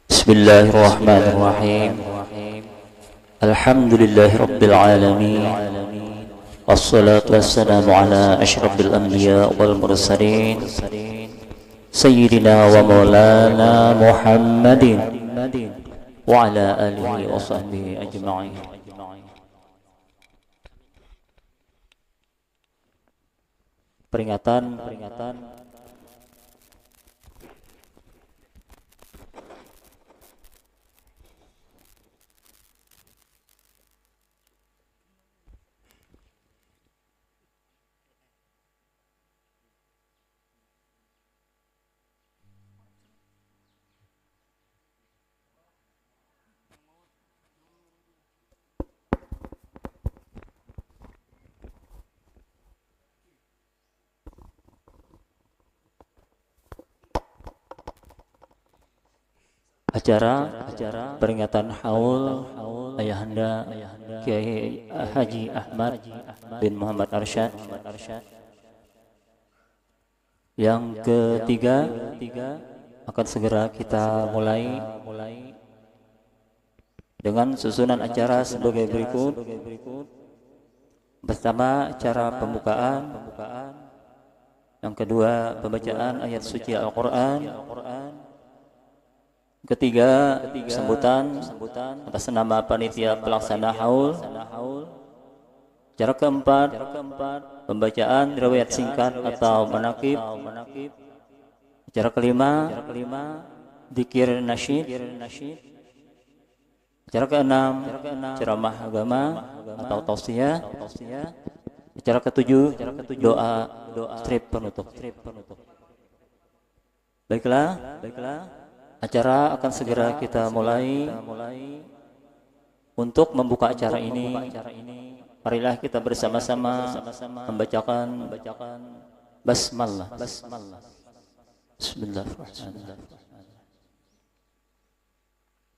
Bismillahirrahmanirrahim. Alhamdulillahirabbil alamin. Wassalatu wassalamu ala asyrafil anbiya wal mursalin sayyidina wa maulana Muhammadin wa ala alihi wa sahbihi ajma'in. Peringatan acara peringatan haul Ayahanda Kiai Haji Ahmad bin Muhammad Arsyad yang ketiga akan segera kita mulai dengan susunan acara sebagai berikut. Pertama, acara pembukaan, yang kedua pembacaan ayat suci Al-Quran, ketiga sambutan atas nama panitia pelaksana haul, acara keempat pembacaan riwayat singkat atau manaqib, acara kelima dzikir nasyid, acara keenam ceramah agama atau tausiah, acara ketujuh doa strip penutup. Baiklah, acara akan segera kita mulai. Untuk membuka acara ini, marilah kita bersama-sama membacakan basmalah. Bismillahirrahmanirrahim.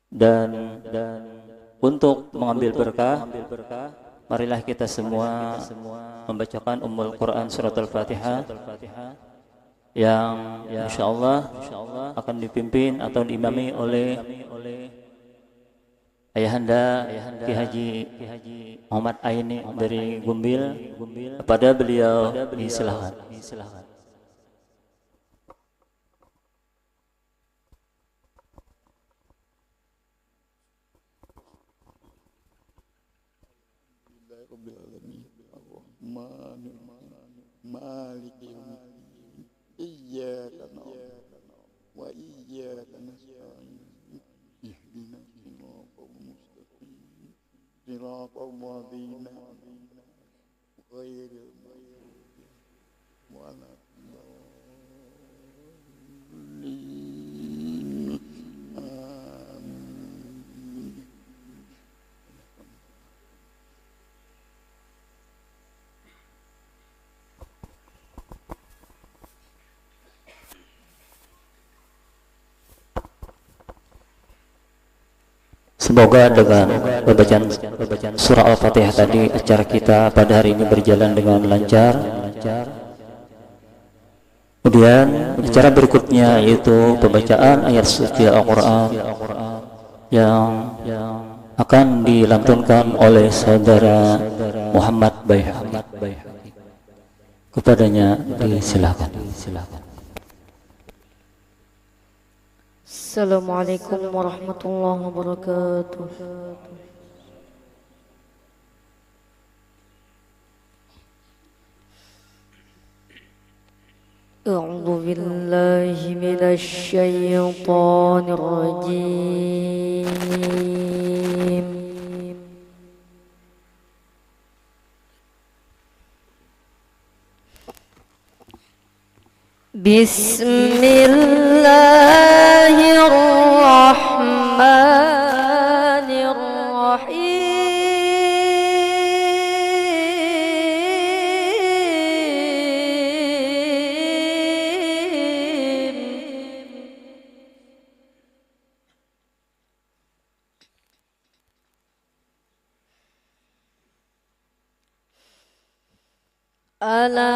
Dan untuk mengambil berkah, marilah kita semua membacakan Ummul Quran surat Al-Fatihah yang insyaallah akan dipimpin atau diimami oleh Ayahanda Ki Haji Muhammad Aini dari Gumbil. Kepada beliau disilahkan. Iyyaka na'budu wa iyyaka nasta'in ihdinas siratal mustaqim siratal ladzina an'amta 'alaihim ghairil maghdubi 'alaihim waladdallin. Amin. Semoga dengan pembacaan surah Al-Fatihah tadi, acara kita pada hari ini berjalan dengan lancar. Kemudian acara berikutnya yaitu pembacaan ayat suci Al-Quran yang akan dilantunkan oleh saudara Muhammad Baihaqi. Kepadanya disilakan. Assalamualaikum warahmatullahi wabarakatuh. A'udzu billahi minasy syaithanir rajim. Ala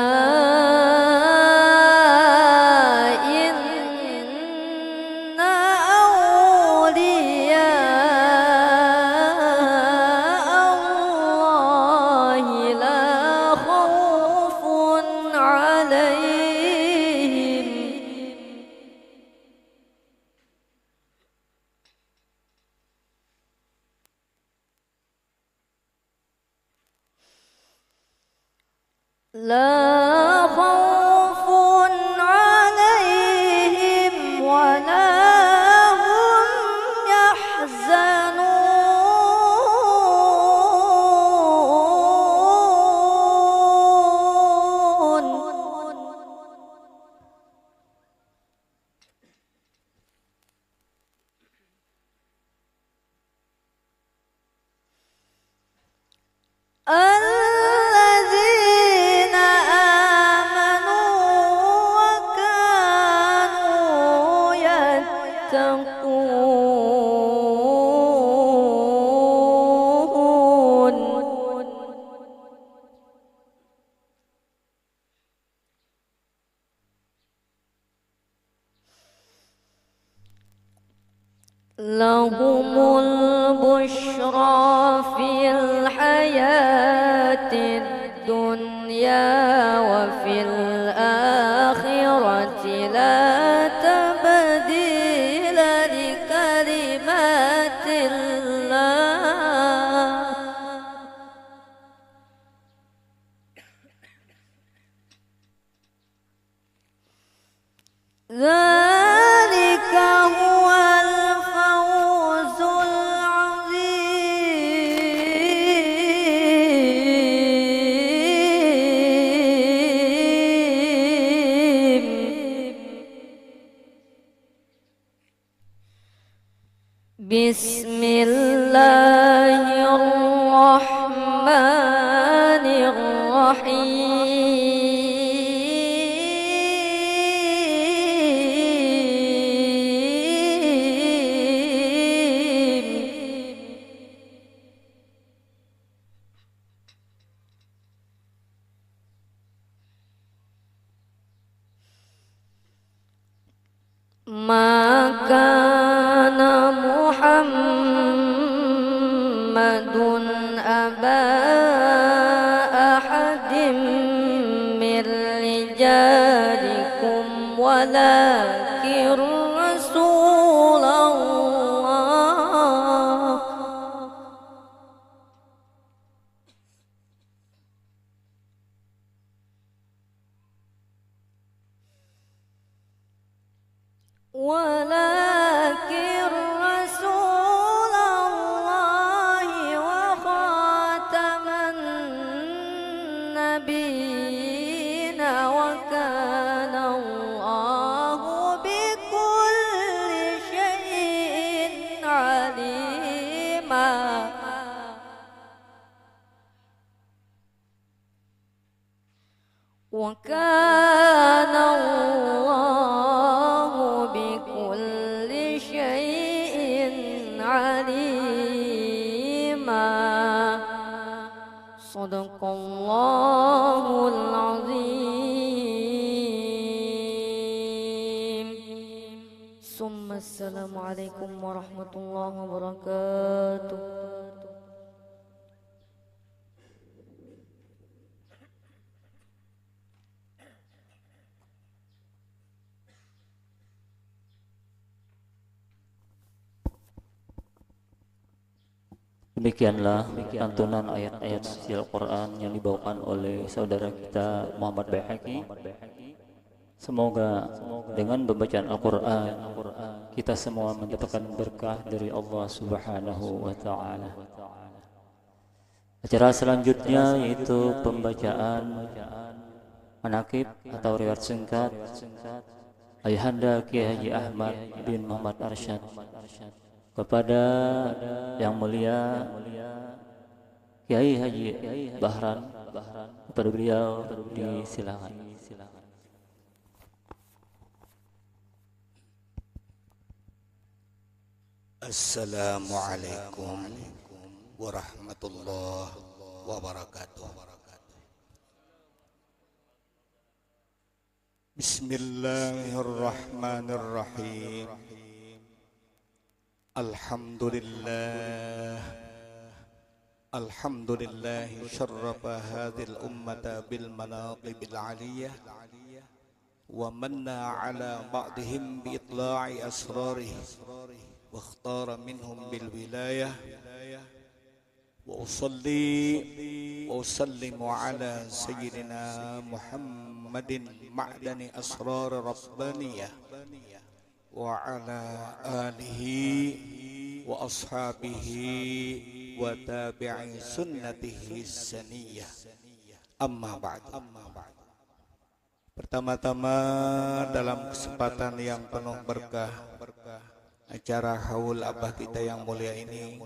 لا خوف عليهم ولا هم يحزنون الذين آمنوا وكانوا يتقون لهم البشرى في الحياة الدنيا وفي الآخرة لا تبديل لكلمات الله ذلك هو الفوز العظيم بسم الله الرحمن الرحيم ما كان محمد أبا أحد من رجالكم ولكن رسول الله ولكن رسول الله وخاتم النبيين وكان الله بكل شيء عليما وكان الله بكل شيء عليما صدق الله العظيم ثم السلام عليكم ورحمة الله وبركاته. Demikianlah lantunan ayat-ayat suci Al-Quran yang dibawakan oleh saudara kita Muhammad Baihaqi. Semoga dengan pembacaan Al-Quran kita semua mendapatkan berkah dari Allah Subhanahu wa Ta'ala. Acara selanjutnya yaitu pembacaan manaqib atau riwayat singkat Ayahanda Kiai Haji Ahmad bin Muhammad Arsyad kepada yang mulia Kiai Haji Bahran. Kepada beliau disilakan. Assalamualaikum warahmatullahi wabarakatuh. Bismillahirrahmanirrahim. Alhamdulillah. Alhamdulillah syarrafa hadhil ummata bil manaqibil aliyah wa manna ala ba'dihim bi itla'i asrarih wa ikhtara minhum bil wilayah وأصلي وأسلم على سيدنا محمد معدن أسرار ربانية وعلى آله وأصحابه وتابعي سنته السنية أما بعد. Pertama-tama dalam kesempatan yang penuh berkah acara haul abah kita yang mulia ini,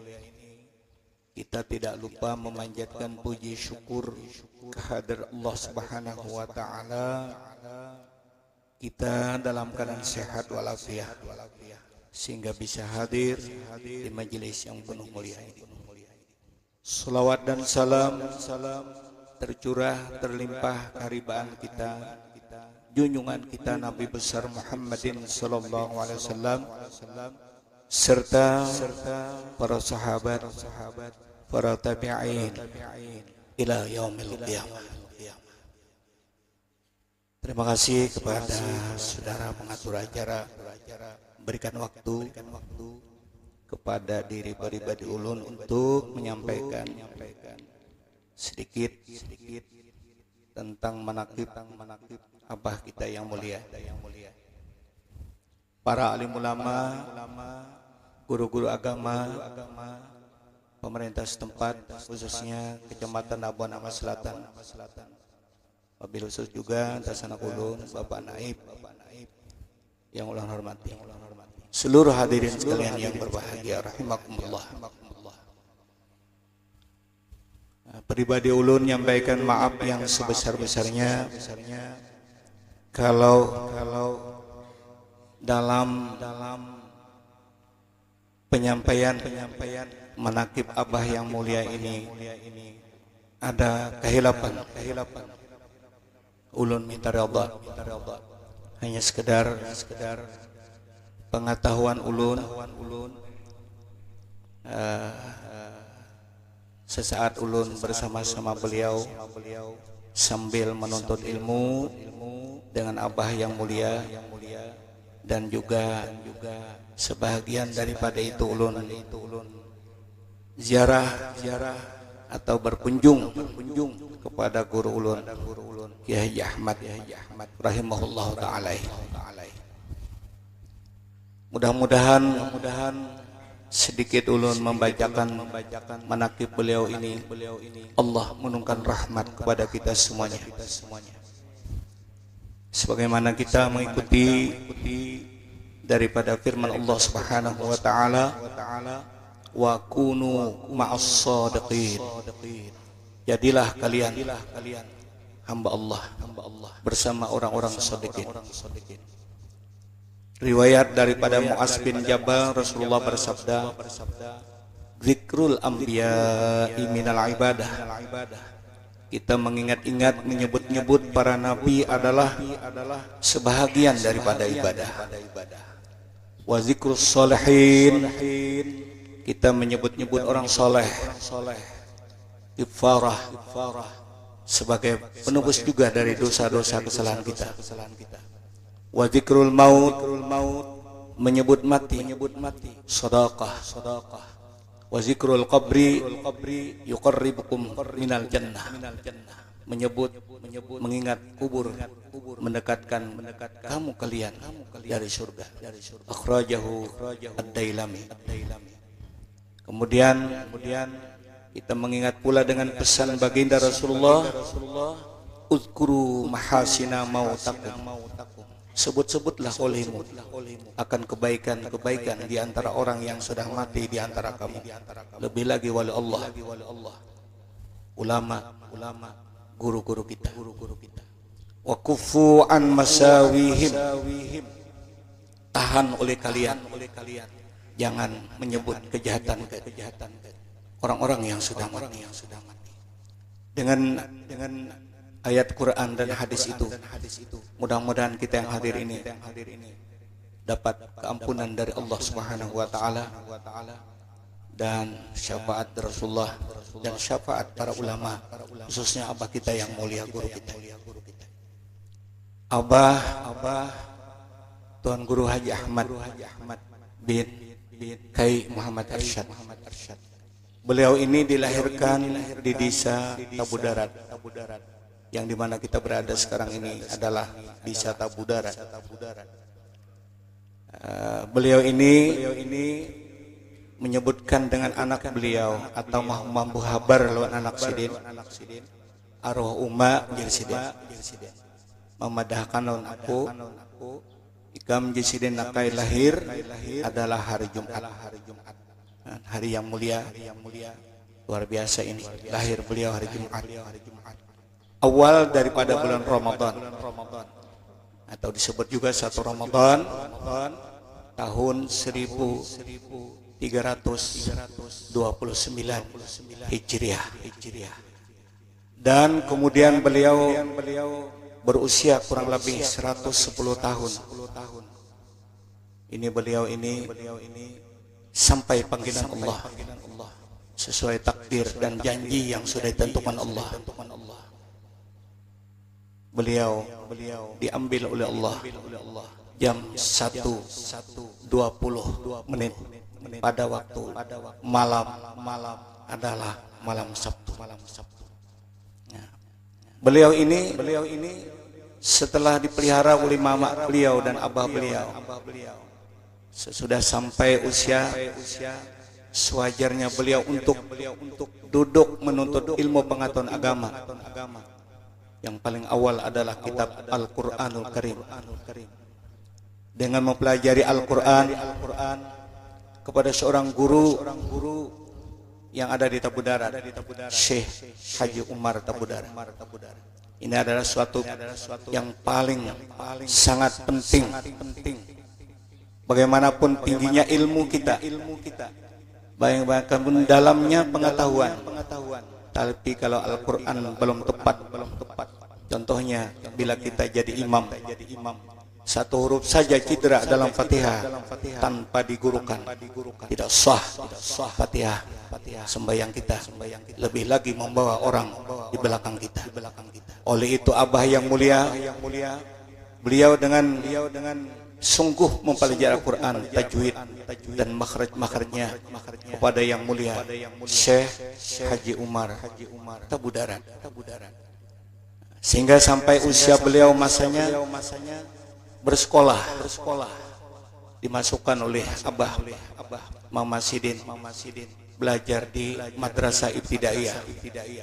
kita tidak lupa memanjatkan puji syukur kehadirat Allah Subhanahu wa taala. Kita dalam keadaan sehat walafiat sehingga bisa hadir di majelis yang penuh mulia ini. Salawat dan salam tercurah terlimpah keharibaan kita, junjungan kita Nabi besar Muhammadin sallallahu alaihi wasallam serta para sahabat, para tabi'in ila yaumil qiyamah. Terima kasih kepada saudara pengatur acara berikan waktu kepada diri pribadi ulun untuk menyampaikan sedikit tentang manaqib abah kita yang mulia. Para alim ulama, guru-guru agama, pemerintah setempat, khususnya Kecamatan Abuan Amas Selatan, wabil khusus juga Tasanak Ulun, Bapak Naib yang ulang hormati, seluruh hadirin sekalian yang berbahagia rahimakumullah. Pribadi ulun menyampaikan maaf yang sebesar-besarnya kalau dalam penyampaian manaqib abah yang mulia ini ada kehilapan. Ulun minta ridha, hanya sekedar pengetahuan ulun. Sesaat ulun bersama-sama beliau sambil menuntut ilmu dengan abah yang mulia, dan juga sebahagian daripada itu ulun ziarah atau berkunjung kepada guru ulun Kiai Ahmad rahimahullah taala. Mudah-mudahan sedikit ulun membacakan manaqib beliau ini, Allah menurunkan rahmat kepada kita semuanya. Sebagaimana kita mengikuti daripada firman Allah Subhanahu wa taala, wa kunu ma'as shadiqin. Jadilah kalian hamba Allah bersama orang-orang shadiqin. Riwayat daripada Mu'az bin Jabal, Rasulullah bersabda, zikrul anbiya'i minal ibadah. Kita mengingat-ingat, menyebut-nyebut para nabi adalah sebahagian daripada ibadah. Wa zikrus sholihin, kita menyebut-nyebut orang soleh, ifarah, sebagai penebus juga dari dosa-dosa kesalahan kita. Wa zikrul maut, menyebut mati, sedekah. Wa zikrul qabri yuqarribukum minal jannah, menyebut mengingat kubur mendekatkan kamu kalian dari surga. Akhrajahu ad-Dailami. Kemudian kita mengingat pula dengan pesan baginda Rasulullah, uzkuru mahasina mautakum, sebut-sebutlah olehmu akan kebaikan-kebaikan di antara orang yang sudah mati di antara kamu. Lebih lagi wali Allah, ulama, guru-guru kita. Wa kufu an masawihim, tahan oleh kalian, jangan menyebut kejahatan orang-orang yang sudah mati. Dengan ayat Quran dan hadis itu, mudah-mudahan kita yang hadir ini dapat keampunan dari Allah Subhanahu wa taala dan syafaat Rasulullah dan syafaat para ulama, khususnya abah kita yang mulia, guru kita. Abah Tuan Guru Haji Ahmad bin Kiai Muhammad Arsyad Beliau ini dilahirkan di desa Tabu Darat, yang dimana kita berada sekarang ini adalah desa Tabu Darat. Beliau ini menyebutkan dengan anak beliau atau mampu habar lawan anak sidin arwah umma jirsidin memadahkan lawan aku ikam jirsidin nakai lahir adalah hari Jumat, hari yang mulia, luar biasa ini. Lahir beliau hari Jumat, awal daripada bulan Ramadan, atau disebut juga 1 Ramadan tahun 1329 Hijriah. Dan kemudian beliau berusia kurang lebih 110 tahun. Ini beliau ini sampai panggilan Allah sesuai takdir dan janji yang sudah ditentukan Allah. Beliau diambil oleh Allah jam 1:20 pada waktu malam adalah malam Sabtu. Beliau ini setelah dipelihara oleh mama beliau dan abah beliau, sesudah sampai usia sewajarnya beliau untuk duduk menuntut ilmu pengetahuan agama. Yang paling awal adalah kitab Al-Quranul Karim. Dengan mempelajari Al-Quran kepada seorang guru yang ada di Tabu Darat, Syekh Haji Umar Tabu Darat. Ini adalah suatu yang paling sangat penting. Bagaimanapun tingginya ilmu kita, bagaimanapun dalamnya pengetahuan, tapi kalau Al-Quran belum tepat, contohnya bila kita jadi imam, satu huruf saja cedera dalam Fatihah tanpa digurukan, tidak sah Fatihah sembahyang kita, lebih lagi membawa orang di belakang kita. Oleh itu abah yang mulia, beliau dengan sungguh mempelajari Al-Quran, tajwid dan makhraj-makhrajnya kepada yang mulia Syekh Haji Umar Tabu Darat, sehingga sampai usia beliau masanya bersekolah, dimasukkan oleh abah Mama Sidin belajar di Madrasah Ibtidaiyah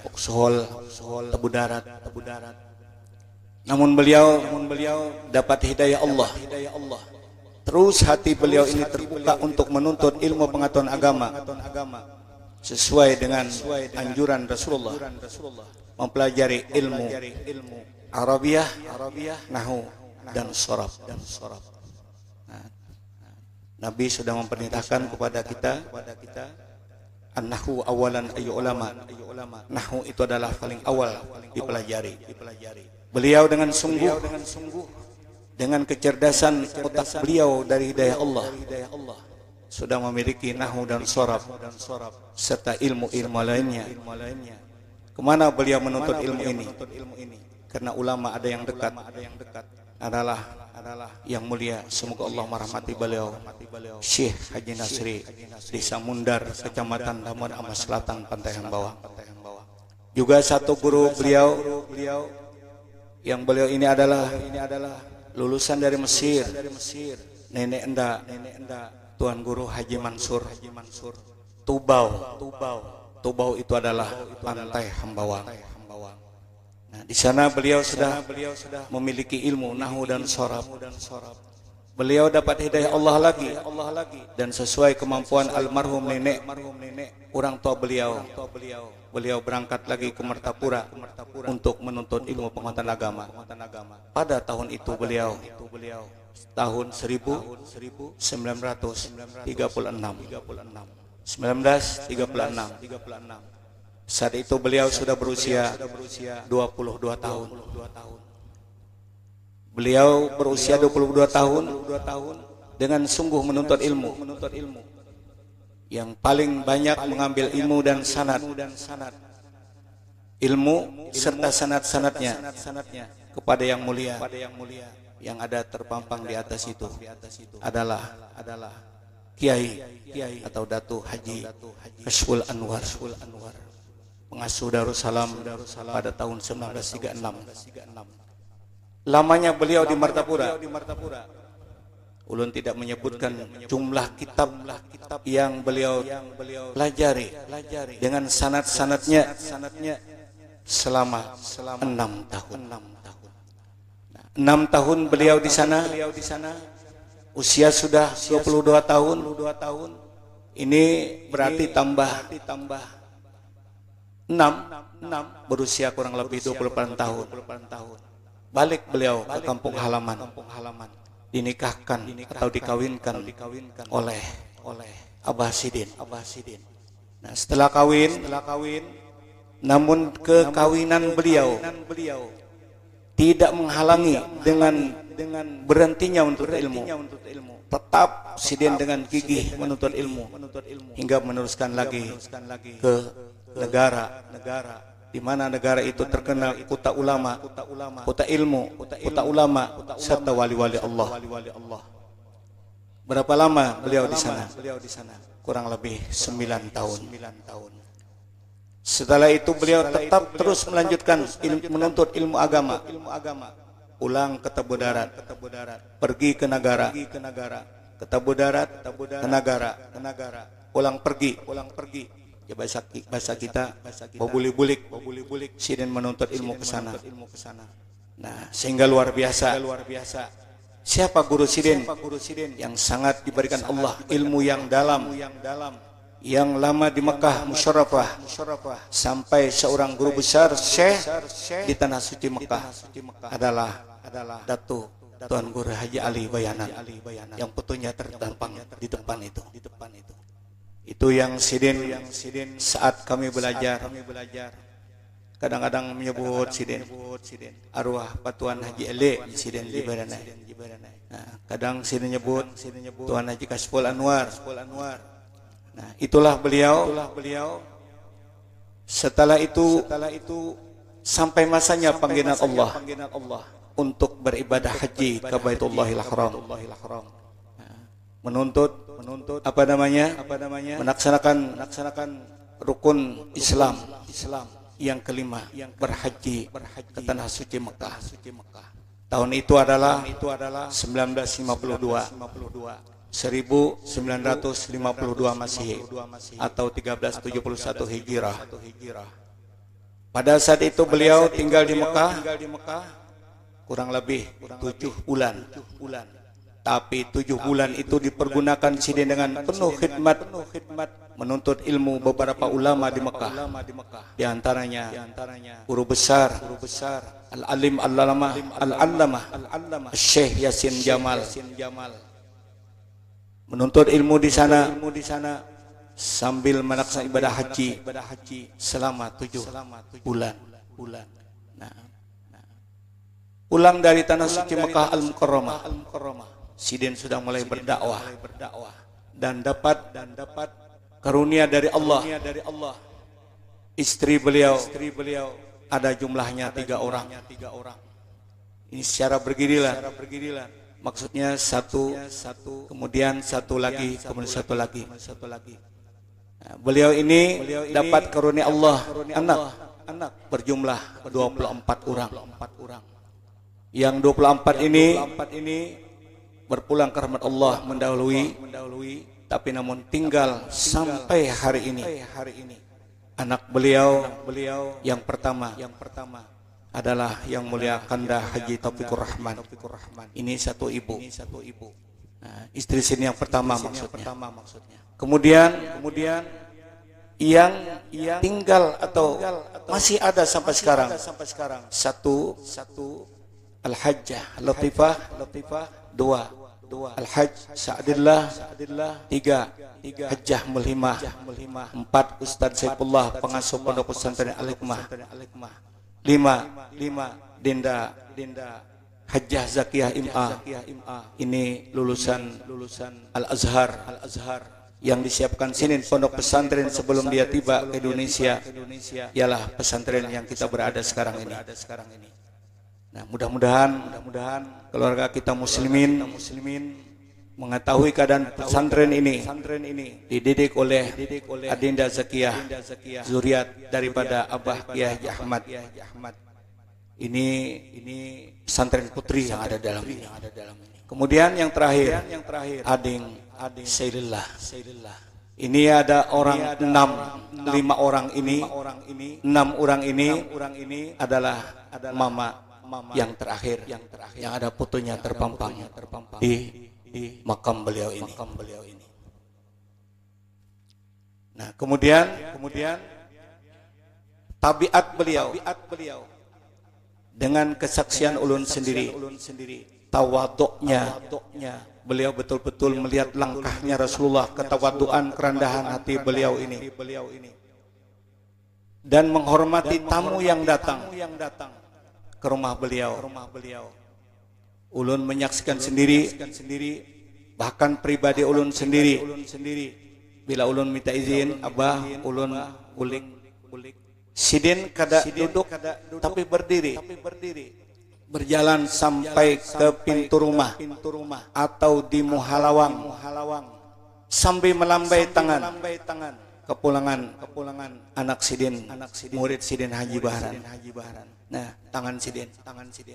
Uqsuhol Tabu Darat. Namun beliau dapat hidayah Allah. Terus hati beliau ini terbuka untuk menuntut ilmu pengetahuan agama sesuai dengan anjuran Rasulullah, mempelajari ilmu Arabiyah, Nahwu dan Shorab. Nabi sudah memperintahkan kepada kita an-nahwu awalan ayu ulama. Nahwu itu adalah paling awal dipelajari. Beliau dengan sungguh, dengan kecerdasan otak beliau dari hidayah Allah, sudah memiliki nahwu dan shorab serta ilmu-ilmu lainnya. Kemana beliau menuntut ilmu ini? Karena ulama ada yang dekat adalah yang mulia, semoga Allah merahmati beliau, Syekh Haji Nasri di Samundar, Kecamatan Damun Amas Selatan, Pantai Hambawang. Juga satu guru beliau, yang beliau ini adalah lulusan dari Mesir, nenek enda Tuan Guru Haji Mansur Tubau itu adalah Pantai Hambawang. Nah, di sana beliau sudah memiliki ilmu nahwu dan shorab. Beliau dapat hidayah Allah lagi, dan sesuai kemampuan almarhum nenek orang tua beliau berangkat lagi ke Martapura untuk menuntut ilmu pengetahuan agama. Pada tahun itu beliau tahun 1936. Saat itu beliau sudah berusia 22 tahun. Beliau berusia 22 tahun dengan sungguh menuntut ilmu. Yang paling banyak mengambil ilmu dan sanad. Ilmu serta sanad-sanadnya kepada yang mulia. Yang ada terpampang di atas itu adalah Kiai atau Datu Haji Kashful Anwar, pengasuh Darussalam pada tahun 1936. Lamanya beliau di Martapura. Ulun tidak menyebutkan jumlah kitab yang beliau pelajari dengan sanad-sanadnya selama 6 tahun. 6 tahun beliau di sana. Usia sudah 22 tahun. Ini berarti tambah 6 berusia kurang lebih 28 tahun. Balik beliau ke kampung halaman, dinikahkan atau dikawinkan oleh Abah Sidin. Nah, setelah kawin, namun kekawinan beliau tidak menghalangi dengan berhentinya untuk ilmu. Tetap Sidin dengan gigih menuntut ilmu hingga meneruskan lagi ke negara di mana negara itu terkenal kota ulama, kota ilmu, kota ulama serta wali-wali Allah. Berapa lama beliau di sana? Kurang lebih 9 tahun. Setelah itu beliau tetap terus melanjutkan menuntut ilmu agama. Pulang ke Tebu Darat, pergi ke Nagara, ke Tebu Darat, ke Nagara, pulang pergi. Ya bahasa kita bobulik-bulik. Sidin menuntut ilmu ke sana. Nah, sehingga luar biasa. Siapa guru Sidin? Yang sangat diberikan Allah ilmu yang dalam, yang lama di Mekah Musyarrafah, sampai seorang guru besar Syekh di tanah suci Mekah adalah Datu Tuan Guru Haji Ali Bayanan, yang fotonya terdampang di depan itu. Itu yang Sidin saat kami belajar kadang-kadang menyebut Sidin arwah Patuan Haji Ele Sidin di Baranai. Nah, kadang Sidin nyebut Tuan Haji Kashful Anwar. Nah, itulah beliau. Setelah itu sampai masanya panggilan Allah untuk beribadah haji ke Baitullahil Haram. Menuntut apa namanya? Melaksanakan rukun Islam yang kelima, berhaji ke tanah suci Mekah. Tahun itu adalah 1952 Masehi atau 1371 Hijrah. Pada saat itu beliau tinggal di Mekah kurang lebih 7 bulan. Tapi 7 bulan itu dipergunakan Sidin dengan penuh khidmat menuntut ilmu beberapa ulama di Mekah. Di antaranya guru besar Al-Alim Al-Allamah Syekh Yasin Jamal. Menuntut ilmu di sana sambil melaksanakan ibadah haji selama 7 bulan. Nah, pulang dari tanah suci Mekah Al-Mukarramah, Sidin sudah mulai berdakwah dan dapat karunia dari Allah. Istri beliau ada jumlahnya 3 orang. Ini secara bergiliran. Maksudnya satu, kemudian satu lagi, kemudian satu lagi. Nah, beliau ini dapat karunia Allah anak berjumlah 24 orang. Yang 24 ini berpulang ke rahmat Allah mendahului, tapi namun tinggal sampai hari ini. Anak beliau yang pertama adalah yang mulia Kanda Haji Taufikur Rahman. Ini satu ibu. Nah, istri sini yang pertama maksudnya. Kemudian yang tinggal atau masih ada sampai sekarang satu Al-Hajjah Latifah, 2 Al-Hajj Sa'adillah, 3 Hajjah Mulhimah, 4 Ustadz Saifullah pengasuh pondok pesantren Al-Hikmah, 5 Dinda Hajjah Zakiyah Im'a. Ini lulusan Al-Azhar yang disiapkan Sidin pondok pesantren sebelum dia tiba ke Indonesia. Ialah pesantren yang kita berada sekarang ini. Nah, mudah-mudahan keluarga kita muslimin mengetahui keadaan pesantren ini dididik oleh Adinda Zakiyah zuriat daripada Abah Kiai Ahmad. Ini pesantren putri yang ada dalam ini. Kemudian yang terakhir Ading Sailillah. Ini ada orang 6 orang ini adalah mama yang terakhir yang ada fotonya terpampang di makam beliau ini. Nah, kemudian tabiat beliau dengan kesaksian ulun sendiri, tawaduknya beliau betul-betul melihat langkahnya Rasulullah, ketawaduan kerendahan hati beliau ini, dan menghormati tamu yang datang ke rumah beliau. Ulun menyaksikan sendiri, bahkan pribadi ulun sendiri. Bila ulun minta izin, Abah, ulun ulik. Sidin kada duduk, tapi berdiri. Berjalan sampai ke pintu rumah atau di muhalawang, sambil melambai tangan. Kepulangan anak Sidin, murid Sidin Haji Baharan. Nah, tangan Sidin.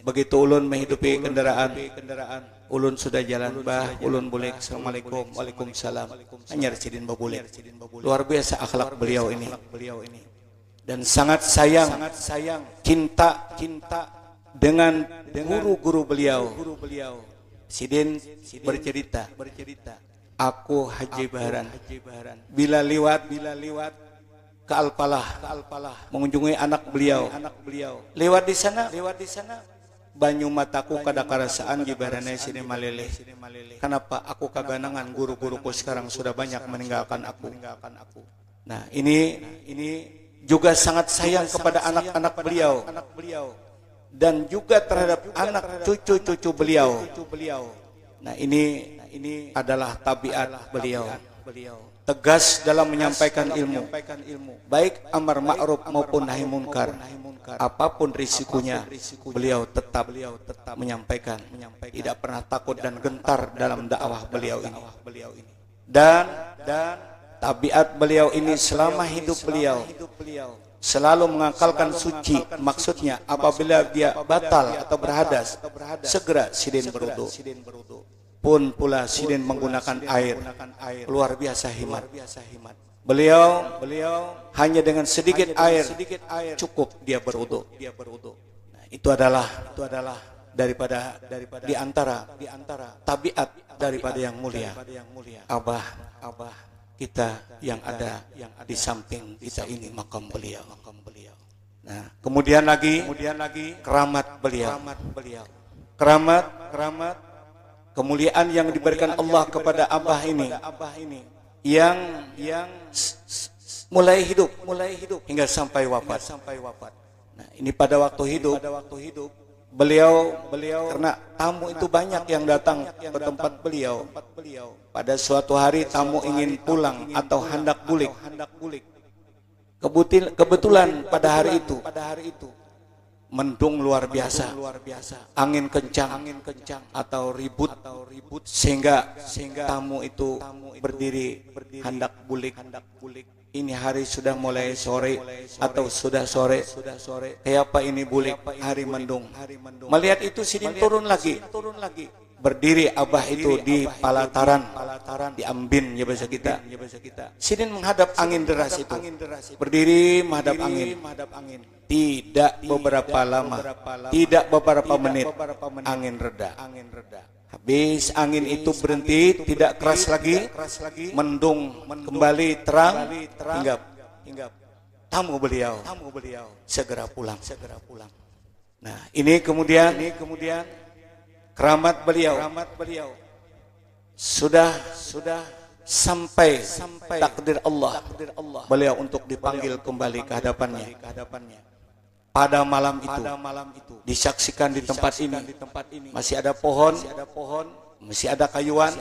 Begitu ulun menghidupi kendaraan, ulun sudah jalan, bah, ulun bulik, assalamualaikum, waalaikumsalam. Hanya Sidin babulik. Luar biasa akhlak beliau ini. Dan sangat sayang, cinta dengan guru-guru beliau. Sidin bercerita, aku Haji Baharan bila liwat ke Alpalah mengunjungi anak beliau. Lewat di sana banyu mataku kada karasaan Jibarane sini malele. Kenapa aku kaganangan guru-guruku sekarang sudah banyak meninggalkan aku. Nah, ini juga sangat sayang kepada anak-anak beliau dan juga terhadap anak cucu-cucu beliau. Nah, ini adalah tabiat beliau. Tegas dalam menyampaikan ilmu, baik amar ma'ruf maupun nahi munkar. Apapun risikonya, beliau tetap menyampaikan. Tidak pernah takut dan gentar dalam dakwah beliau ini. Dan tabiat beliau ini selama hidup beliau selalu mengakalkan suci. Maksudnya apabila dia batal atau berhadas, segera Sidin berwudu. Pun pula Sidin menggunakan air. Luar biasa himat. Beliau hanya dengan sedikit air cukup dia berwudu. Nah, itu adalah daripada di antara tabiat daripada yang mulia. Abah kita yang ada di samping kita ini makam beliau. Nah, kemudian lagi keramat beliau. Keramat kemuliaan yang diberikan Allah kepada Abah ini yang mulai hidup hingga sampai wafat. Nah, ini pada waktu hidup beliau karena tamu itu banyak yang datang ke tempat beliau. Pada suatu hari tamu ingin pulang atau hendak bulik. Kebetulan pada hari itu mendung luar biasa, angin kencang atau ribut sehingga tamu itu berdiri hendak bulik. Ini hari sudah mulai sore atau sudah sore. Kayak apa ini bulik hari mendung. Melihat itu Sidin turun lagi. Berdiri Abah itu di palataran, di ambin ya bahasa kita. Sidin menghadap angin deras itu. Berdiri menghadap angin. Tidak beberapa lama, tidak beberapa menit, angin reda. Habis angin itu berhenti, tidak keras lagi, mendung kembali terang, hinggap. Tamu beliau segera pulang. Nah, ini kemudian keramat beliau sudah sampai takdir Allah beliau untuk dipanggil kembali ke hadapannya. Pada malam itu disaksikan di tempat ini masih ada pohon, masih ada kayuan,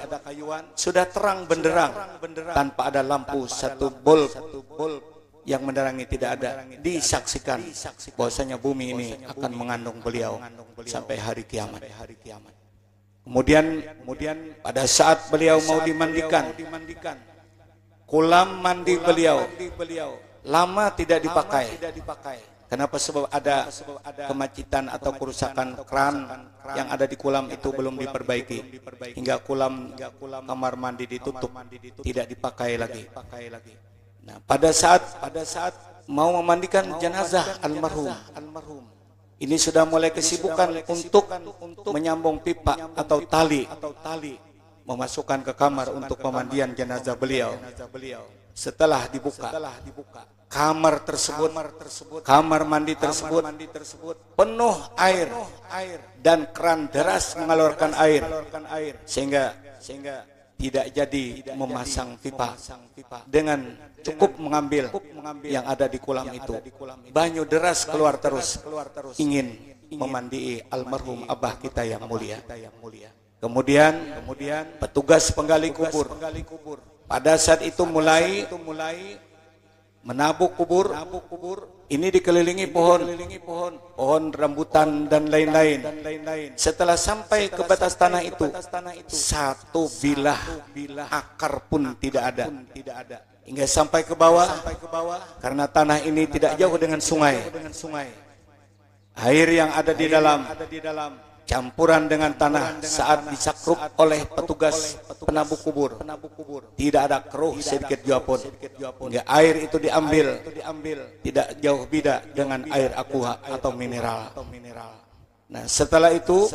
sudah terang benderang tanpa ada lampu satu bulb yang menerangi, tidak ada. Disaksikan bahwasanya bumi ini akan mengandung beliau sampai hari kiamat. Kemudian pada saat beliau mau dimandikan, kolam mandi beliau lama tidak dipakai. Kenapa? Sebab ada kemacetan atau kerusakan keran yang ada di kolam itu belum diperbaiki, hingga kolam kamar mandi ditutup, tidak dipakai lagi. Nah, pada saat mau memandikan jenazah almarhum, ini sudah mulai kesibukan untuk menyambung pipa atau tali, memasukkan ke kamar untuk pemandian jenazah beliau. Setelah dibuka, kamar mandi tersebut penuh air dan keran deras mengeluarkan air, sehingga tidak jadi memasang pipa. Dengan cukup mengambil yang ada di kolam itu, banyu deras keluar terus, ingin memandai almarhum abah kita yang mulia. Kemudian petugas penggali kubur pada saat itu mulai menabuk kubur. Ini dikelilingi pohon rambutan dan lain-lain. Setelah sampai ke batas tanah itu, satu bilah akar pun tidak ada. Hingga sampai ke bawah, karena tanah ini tidak jauh dengan sungai. Air yang ada di dalam campuran dengan tanah saat disakruk oleh petugas penabuk kubur, tidak ada keruh sedikit jua pun. Hingga air itu diambil, tidak jauh beda dengan air aqua atau mineral. Nah, setelah itu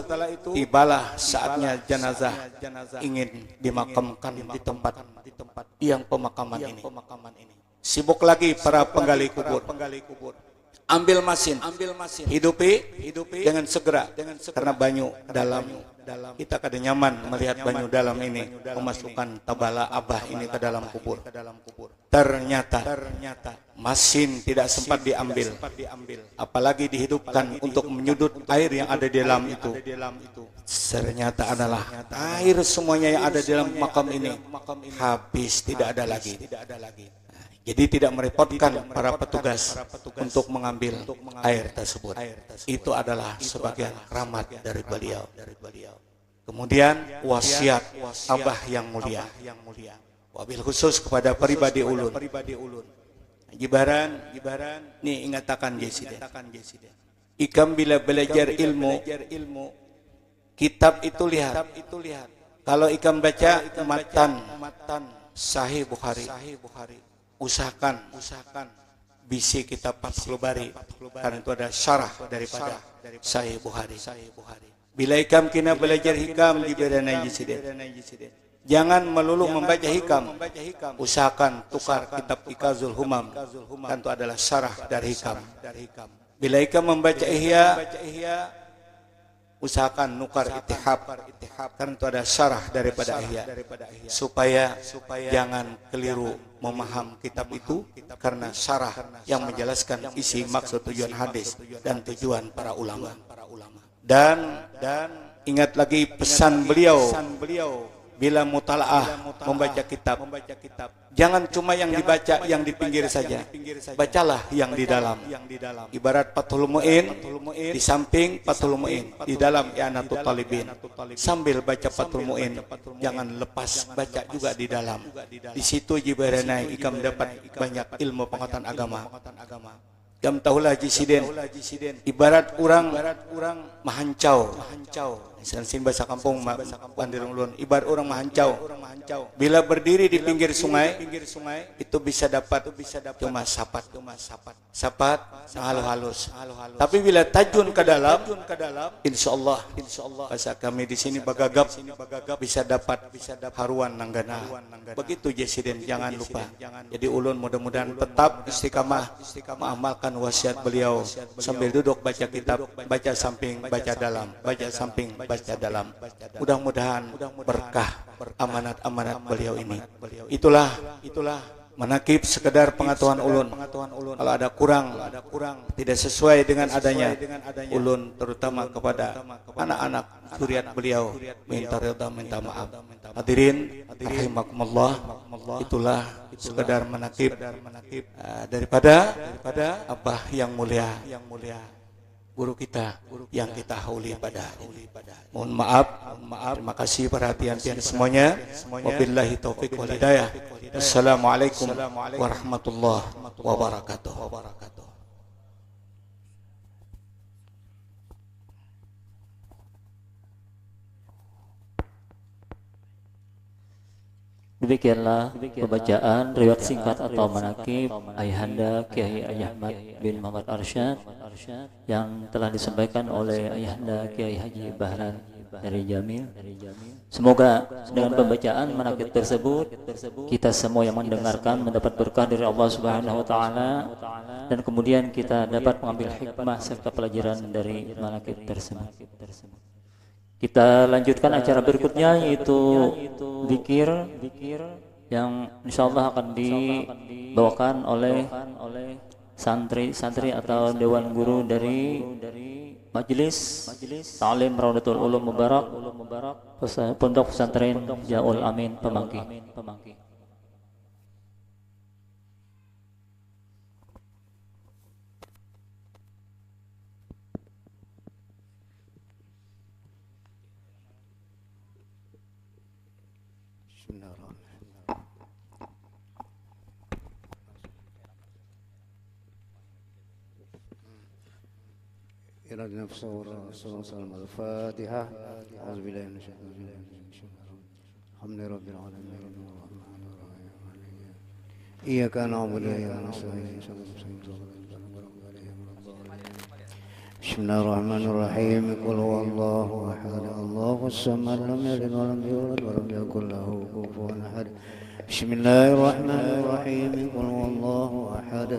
tibalah saatnya jenazah ingin dimakamkan di tempat yang pemakaman ini. Sibuk lagi para penggali kubur. Ambil mesin, hidupi dengan segera, karena banyu dalam. Kita kada nyaman melihat banyu dalam ini, memasukkan tabala abah ini ke dalam kubur. Ternyata mesin tidak sempat diambil, apalagi dihidupkan untuk menyudut air yang ada di dalam itu. Ternyata adalah air semuanya yang ada di dalam makam ini habis, tidak ada lagi. Jadi tidak merepotkan para petugas untuk mengambil air tersebut. Itu adalah sebagian rahmat dari beliau. Kemudian wasiat abah yang mulia, wabil khusus kepada pribadi ulun. Jibaran, nih ingatakan jeside. Ikam bila belajar ilmu, kitab itu lihat. Kalau ikam baca matan Sahih Bukhari, usahakan bisi kitab Fathul Bari, karena itu ada syarah daripada Sahih Bukhari. Bila ikam kena belajar hikam di berana jisiden, jangan melulu membaca hikam, usahakan tukar kitab Ikazul Humam, kan itu adalah syarah dari hikam. Bila ikam membaca ihya, usahakan nukar ittihab, karena itu ada syarah daripada ihya, supaya jangan keliru memaham kitab itu, karena syarah yang menjelaskan isi maksud tujuan hadis dan tujuan para ulama. Dan ingat lagi pesan beliau, bila mutalaah membaca kitab, jangan cuma yang dibaca yang di pinggir saja, bacalah yang di dalam. Ibarat Fathul Mu'in, di samping Fathul Mu'in, di dalam I'anatul Talibin. Sambil baca Fathul Mu'in, jangan lepas baca juga di dalam. Di situ jibaranai ikam dapat banyak ilmu pengetahuan agama. Jam tahulah jisiden, ibarat orang mahancau. Sin bahasa kampung Bandirung Ulun, ibarat orang mahancau. Bila berdiri di pinggir sungai, itu bisa dapat cuma sapat halus. Tapi bila tajun ke dalam, insya Allah bahasa kami di sini bagagap, bisa dapat haruan nanggana. Begitu jesiden, jangan lupa. Jadi ulun mudah-mudahan tetap istiqamah mengamalkan wasiat beliau, sambil duduk baca kitab, baca samping baca dalam, baca samping baca dalam. Mudah-mudahan berkah amanat-amanat beliau ini. Itulah menakib sekedar pengetahuan ulun. Kalau ada kurang tidak sesuai dengan adanya, ulun terutama kepada anak-anak zuriat beliau minta ridha, minta maaf. Hadirin rahimakumullah, itulah sekedar menakib daripada abah yang mulia. guru kita yang kita hauli pada ini. Mohon maaf. Terima kasih perhatian semuanya. Wabillahi taufiq wal hidayah. Assalamualaikum warahmatullahi wabarakatuh. Demikianlah pembacaan riwayat singkat atau manaqib Ayahanda Kiai Ahmad bin Muhammad Arsyad yang telah disampaikan oleh Ayahanda Kiai Haji Bahran dari Jamil. Semoga dengan pembacaan manaqib tersebut kita semua yang mendengarkan mendapat berkah dari Allah Subhanahu wa taala, dan kemudian kita dapat mengambil hikmah serta pelajaran dari manaqib tersebut. Kita lanjutkan acara berikutnya, yaitu zikir yang insyaallah akan dibawakan oleh santri atau dewan guru dari Majelis Ta'lim Raudatul Ulum Mubarak Pondok Pesantren Jaul Amin Pemangki. إلى النفس والرسول صلى الله عليه وسلم. الفاتحة. أعوذ بالله من الشيطان الرجيم. الحمد لله رب العالمين الرحمن الرحيم إياك نعبد وإياك نستعين. بسم الله الرحمن الرحيم. قل هو الله أحد الله الصمد لم يلد ولم يولد ولم يكن له كفوا أحد. بسم الله الرحمن الرحيم. قل هو الله أحد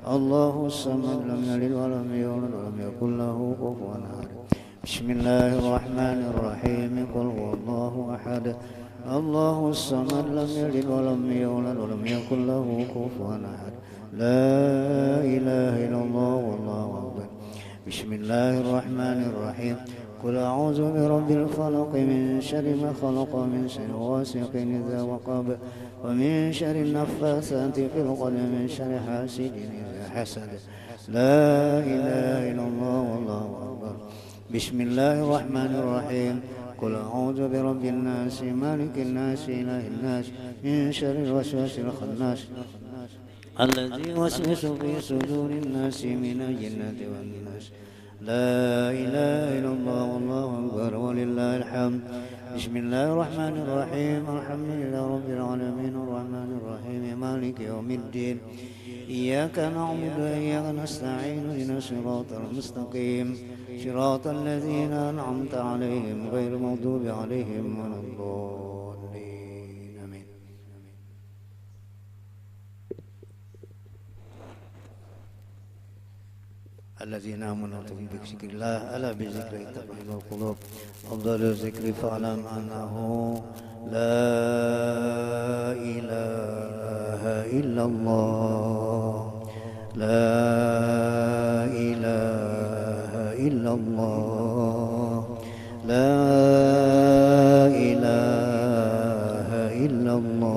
الله الصمد لم يلد ولم يولد ولم يكن له كفوا أحد. بسم الله الرحمن الرحيم. قل هو الله أحد الله الصمد لم يلد ولم يولد ولم يكن له كفوا أحد. لا إله إلا الله والله أكبر. بسم الله الرحمن الرحيم. قل أعوذ برب الفلق من شر ما خلق من شر غاسق إذا وقب ومن شر النفاثات في العقد من شر حاسد إذا حسد. لا إله إلا الله والله أكبر. بسم الله الرحمن الرحيم. قل أعوذ برب الناس مالك الناس إله الناس من شر الوسواس الخناس الذي يوسوس في صدور الناس من الجنة والناس. لا إله إلا الله والله أكبر ولله الحمد. بسم الله الرحمن الرحيم. الحمد لله رب العالمين الرحمن الرحيم مالك يوم الدين. إياك نعبد وإياك نستعين اهدنا الصراط المستقيم صراط الذين أنعمت عليهم غير المغضوب عليهم ولا الضالين آمين. الذين آمنوا بذكر الله ألا بذكر تطمئن القلوب. أفضل الذكر فاعلم أنه لا إله إلا الله. لا إله إلا الله. لا إله إلا الله.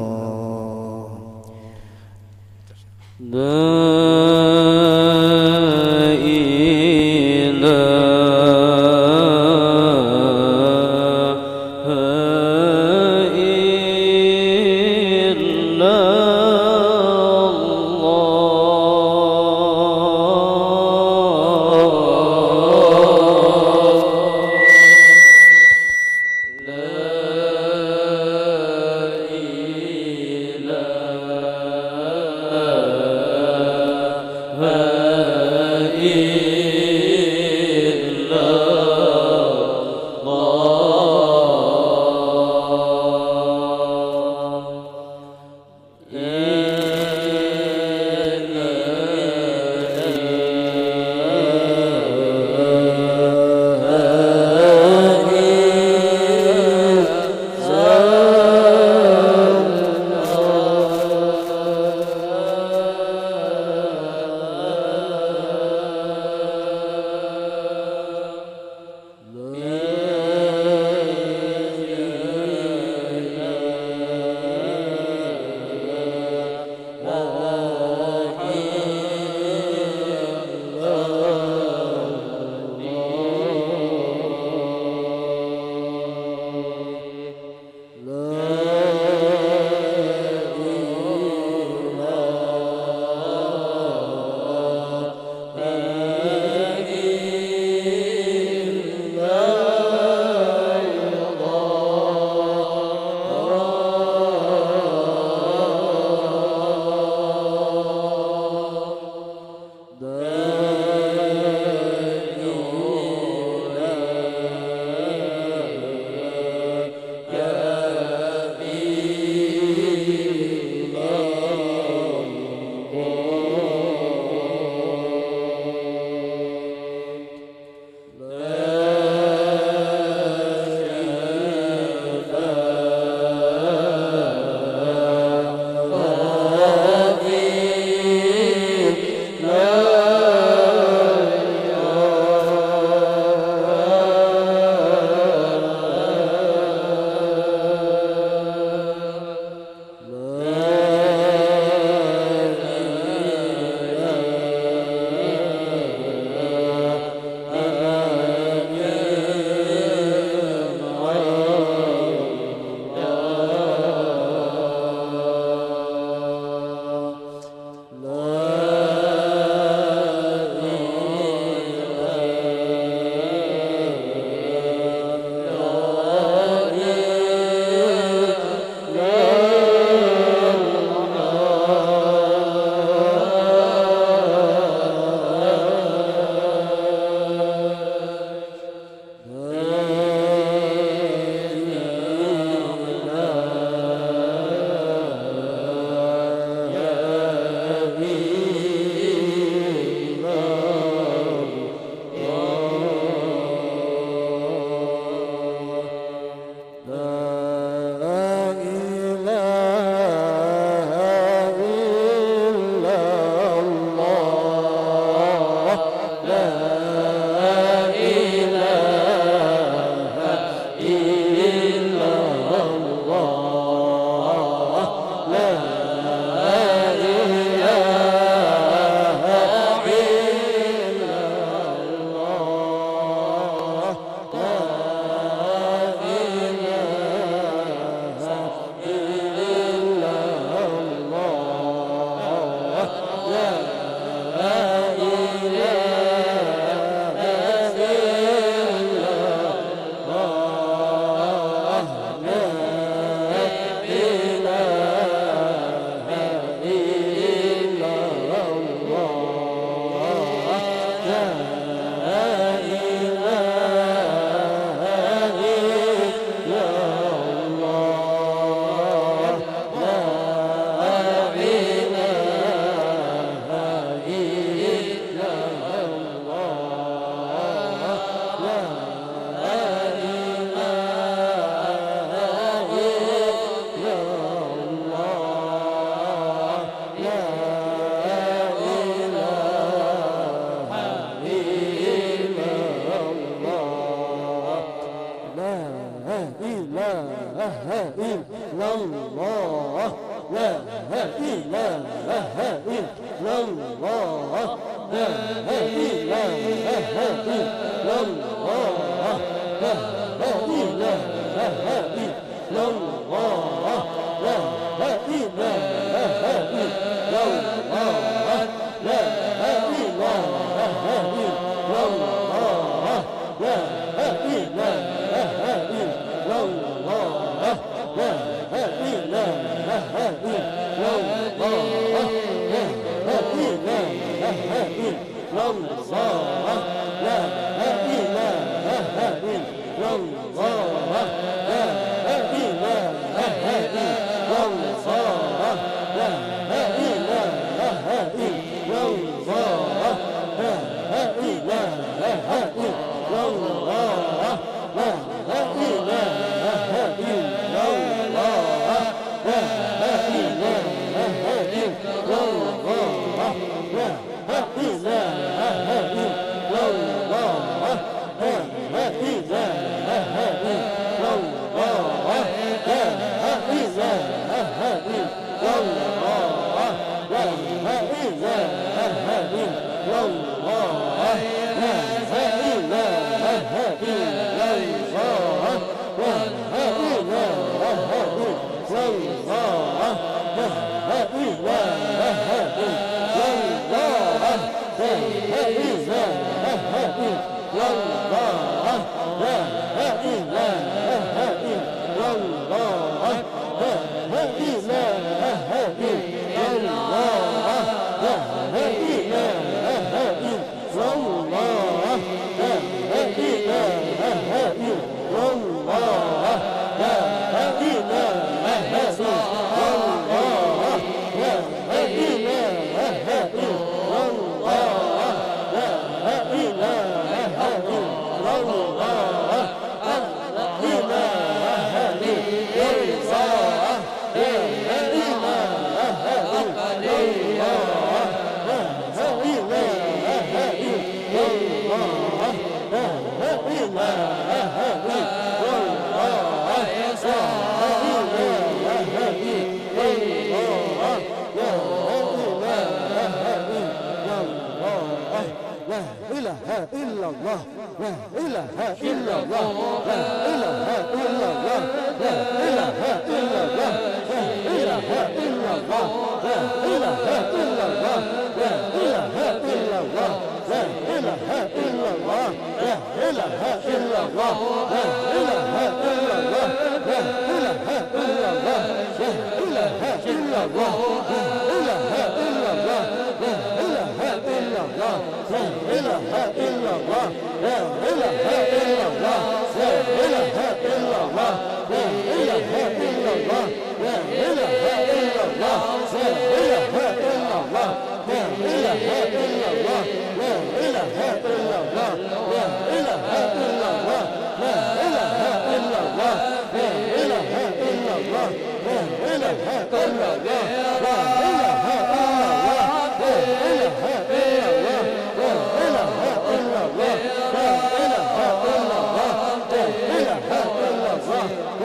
Allah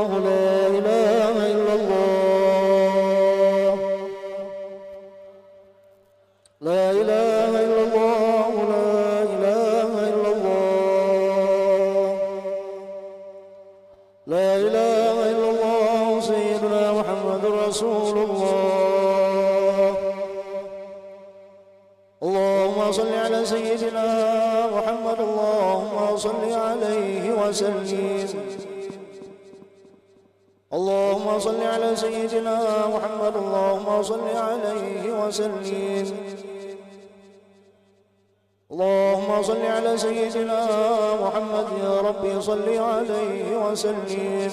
الله لا إله إلا الله لا إله إلا الله لا إله إلا الله لا إله إلا الله سيدنا محمد رسول الله اللهم صل على سيدنا محمد اللهم صل عليه وسلم اللهم صل على سيدنا محمد اللهم صل عليه وسلم اللهم صل على سيدنا محمد يا ربي صل عليه وسلم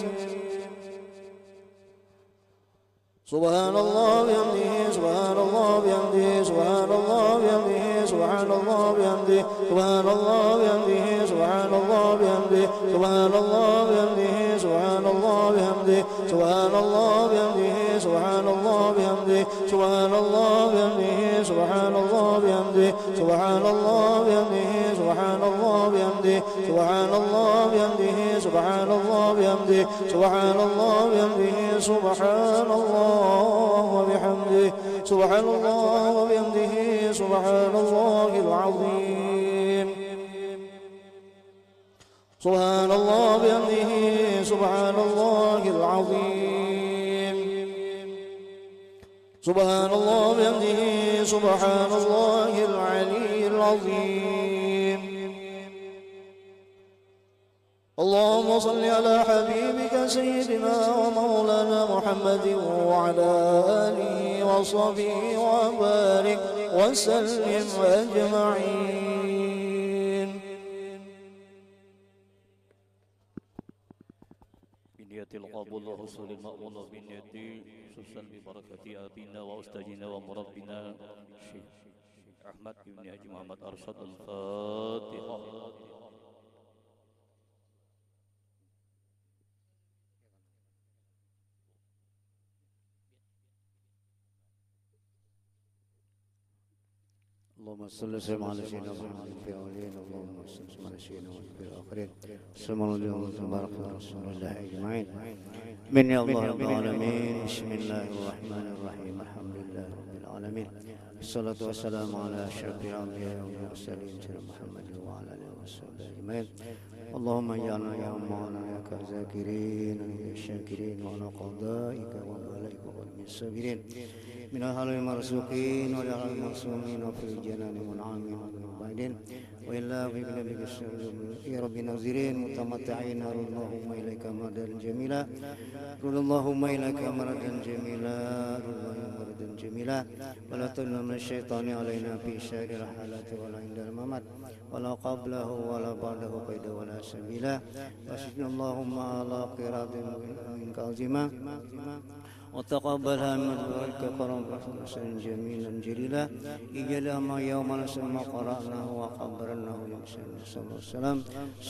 سبحان الله بحمده سبحان الله بحمده سبحان الله بحمده سبحان الله بحمده سبحان الله بحمده سبحان الله بحمده سبحان الله بحمده سبحان الله بحمده سبحان الله بحمده سبحان الله بحمده سبحان الله بحمده سبحان الله بحمده سبحان الله بحمده سبحان الله بحمده سبحان الله بحمده سبحان الله بحمده سبحان الله بحمده سبحان الله وبحمده سبحان الله وبحمده سبحان الله العظيم سبحان الله بحمده سبحان الله العظيم سبحان الله بحمده سبحان الله العلي العظيم اللهم صل على حبيبك سيدنا ومولانا محمد وعلى آله وصحبه وبارك وسلم أجمعين. بنية القبول وحصول المأمول وبنية خصوصا ببركة أبينا وأستاذنا ومربنا الشيخ أحمد بن حاجي محمد أرشد. الفاتحة. اللهم صل وسلم على سيدنا محمد في الأولين اللهم صل وسلم على سيدنا محمد في الآخرين السلام عليكم وبارك رسول الله أجمعين. من يا الله رب العالمين بسم الله الرحمن الرحيم الحمد لله رب العالمين الصلاة والسلام على أشرف الأنبياء والمرسلين سيدنا محمد وعلى آله وصحبه أجمعين. اللهم اجعلنا يا مولانا يا كذاكرين الشاكرين وعلى قضائك وملائك من الصابرين من أهل المرزوقين والأهل المرسومين وفي الجنان والعامين والمبعدين وإلا في بلادك يا رب ناظرين متمتعين اللهم إليك مردا جميلا اللهم إليك مردا جميلا اللهم مردا جميلا ولا تمنع من الشيطان علينا في سائر الحالات ولا عند الممات ولا قبله ولا بعده قيد ولا سبيلا وسجن اللهم على قراءة منك عظيما وتقبلها من ذلك كرم رسول جميلا جليلا إجل ما يوم نسمى قرأناه وقبرناه صلى الله عليه وسلم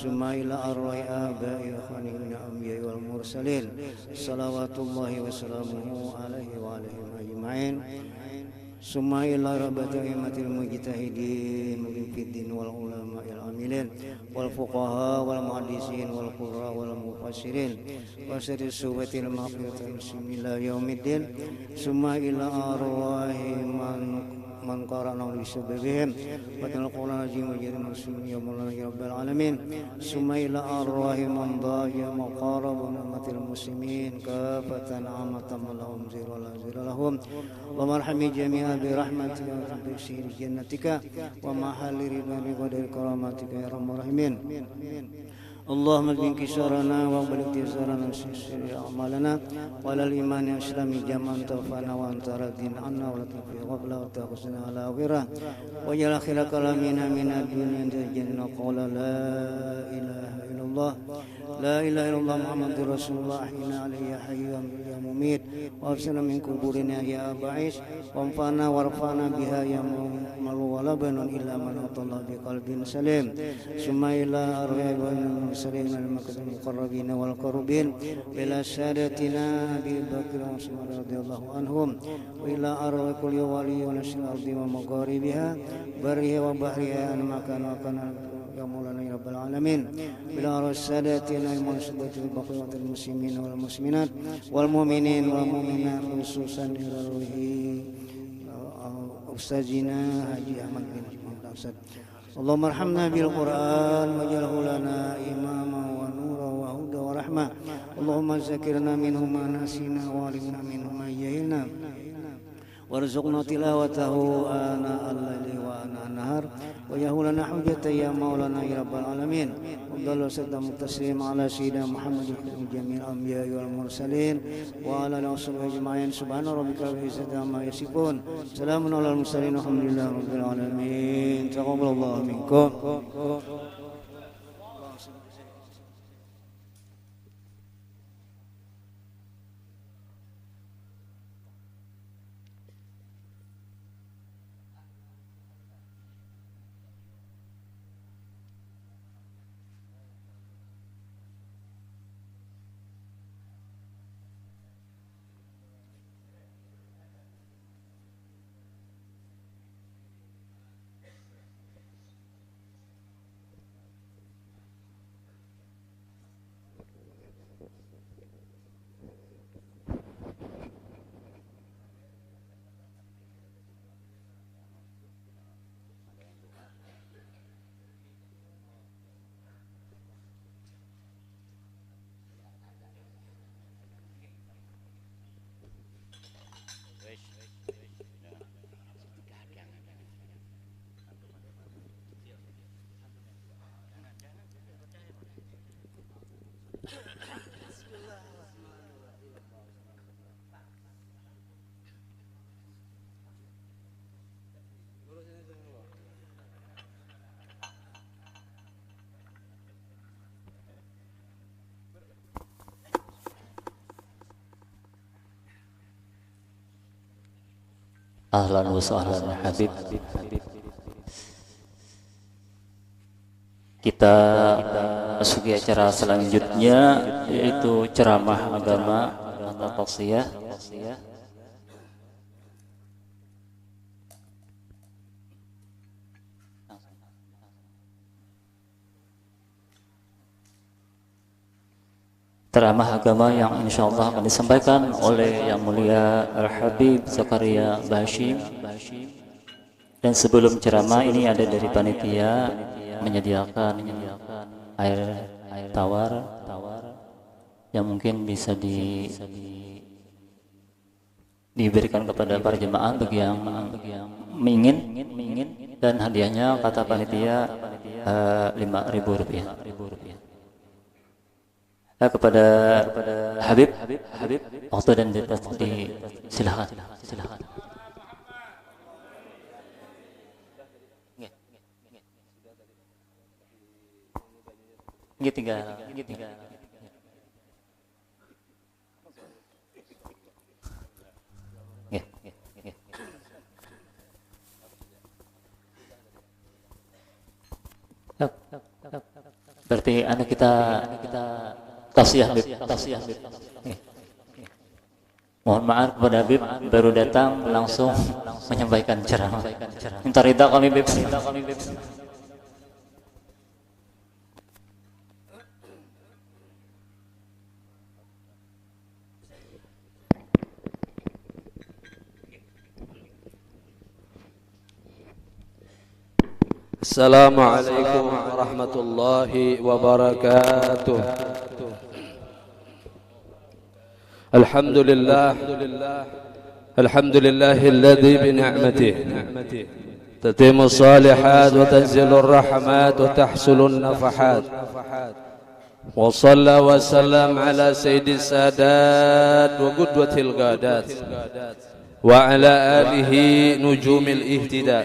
ثم إلى أرواح آبائي وإخواني من الأنبياء والمرسلين صلوات الله وسلامه عليه وعليهم أجمعين ثم إلى ربة أئمة المجتهدين في الدين والعلماء العاملين والفقهاء والمحدثين والقراء والمفسرين وسر السوبة المغفرة المسلمين إلى يوم الدين ثم إلى أرواح من قرأنا بسببهم وتن القرآن العظيم وجد المسلمين يوم الله رب العالمين ثم إلى أرواح من ضايع مقارب أمة المسلمين كافة عامة من لهم زير ولا زير لهم ومرحم جميعا برحمتك وتبشير جنتك ومحل رضا بقدر كرامتك يا رب الراحمين. اللهم اجبر انكسارنا واقبل اعتذارنا وسر اعمالنا وعلى الايمان الاسلام جمعا توفانا وانت راض عنا ولا تغفر غفله وتحسنا على غيره واجعل اخر كلامنا من الدنيا الجنه قول لا اله الا الله لا اله الا الله محمد رسول الله احينا عليه حي يا مميت وارسلنا من قبورنا يا باعث وانفعنا وارفعنا بها يا مل ولا بن الا من اتى الله بقلب سليم ثم الى ارواح المرسلين المقربين والقربين الى سادتنا ابي بكر وعمر رضي الله عنهم والى ارواح كل ولي ونشر الارض ومغاربها برها وبحرها ان مكان وكان يا مولانا يا رب العالمين بلا السادات الأئمة والسادات البقية المسلمين والمسلمات والمؤمنين والمؤمنات خصوصا إلى روح أستاذنا حاجي أحمد بن محمد أسد اللهم ارحمنا بالقرآن واجعله لنا إماما ونورا وهدى ورحمة اللهم ذكرنا منه ما نسينا وعلمنا منه ما جهلنا وارزقنا تلاوته آناء الليل وآناء النهار وجعله لنا حجة يا مولانا يا رب العالمين وصلى وسلم التسليم على سيدنا محمد جميع الأنبياء والمرسلين وعلى آله وصحبه أجمعين سبحان ربك رب العزة عما يصفون سلام على المرسلين والحمد لله رب العالمين تقبل الله منكم. Ahlan wa sahlan Habib. Kita masuki acara selanjutnya yaitu ceramah agama atau tausiah. Ceramah agama yang insyaallah akan disampaikan oleh Yang Mulia Al-Habib Zakaria Bashim. Dan sebelum ceramah ini ada dari panitia menyediakan air tawar yang mungkin bisa diberikan kepada para jemaah bagi yang ingin, dan hadiahnya kata panitia Rp5.000. Kepada Habib, waktu dan silakan. Tinggal. Berarti anak kita tausiah Habib. Mohon maaf kepada Habib, baru datang langsung menyampaikan ceramah. Minta ridha kami Habib. Assalamualaikum warahmatullahi wabarakatuh. Alhamdulillahilladzi bi ni'matihi tatimmu shalihat wa tanzilu rahmat wa tahsulun nafahat. Wa shalla wa sallam ala sayyidis sadat wa qudwatil ghadat wa ala alihi nujumil ihtida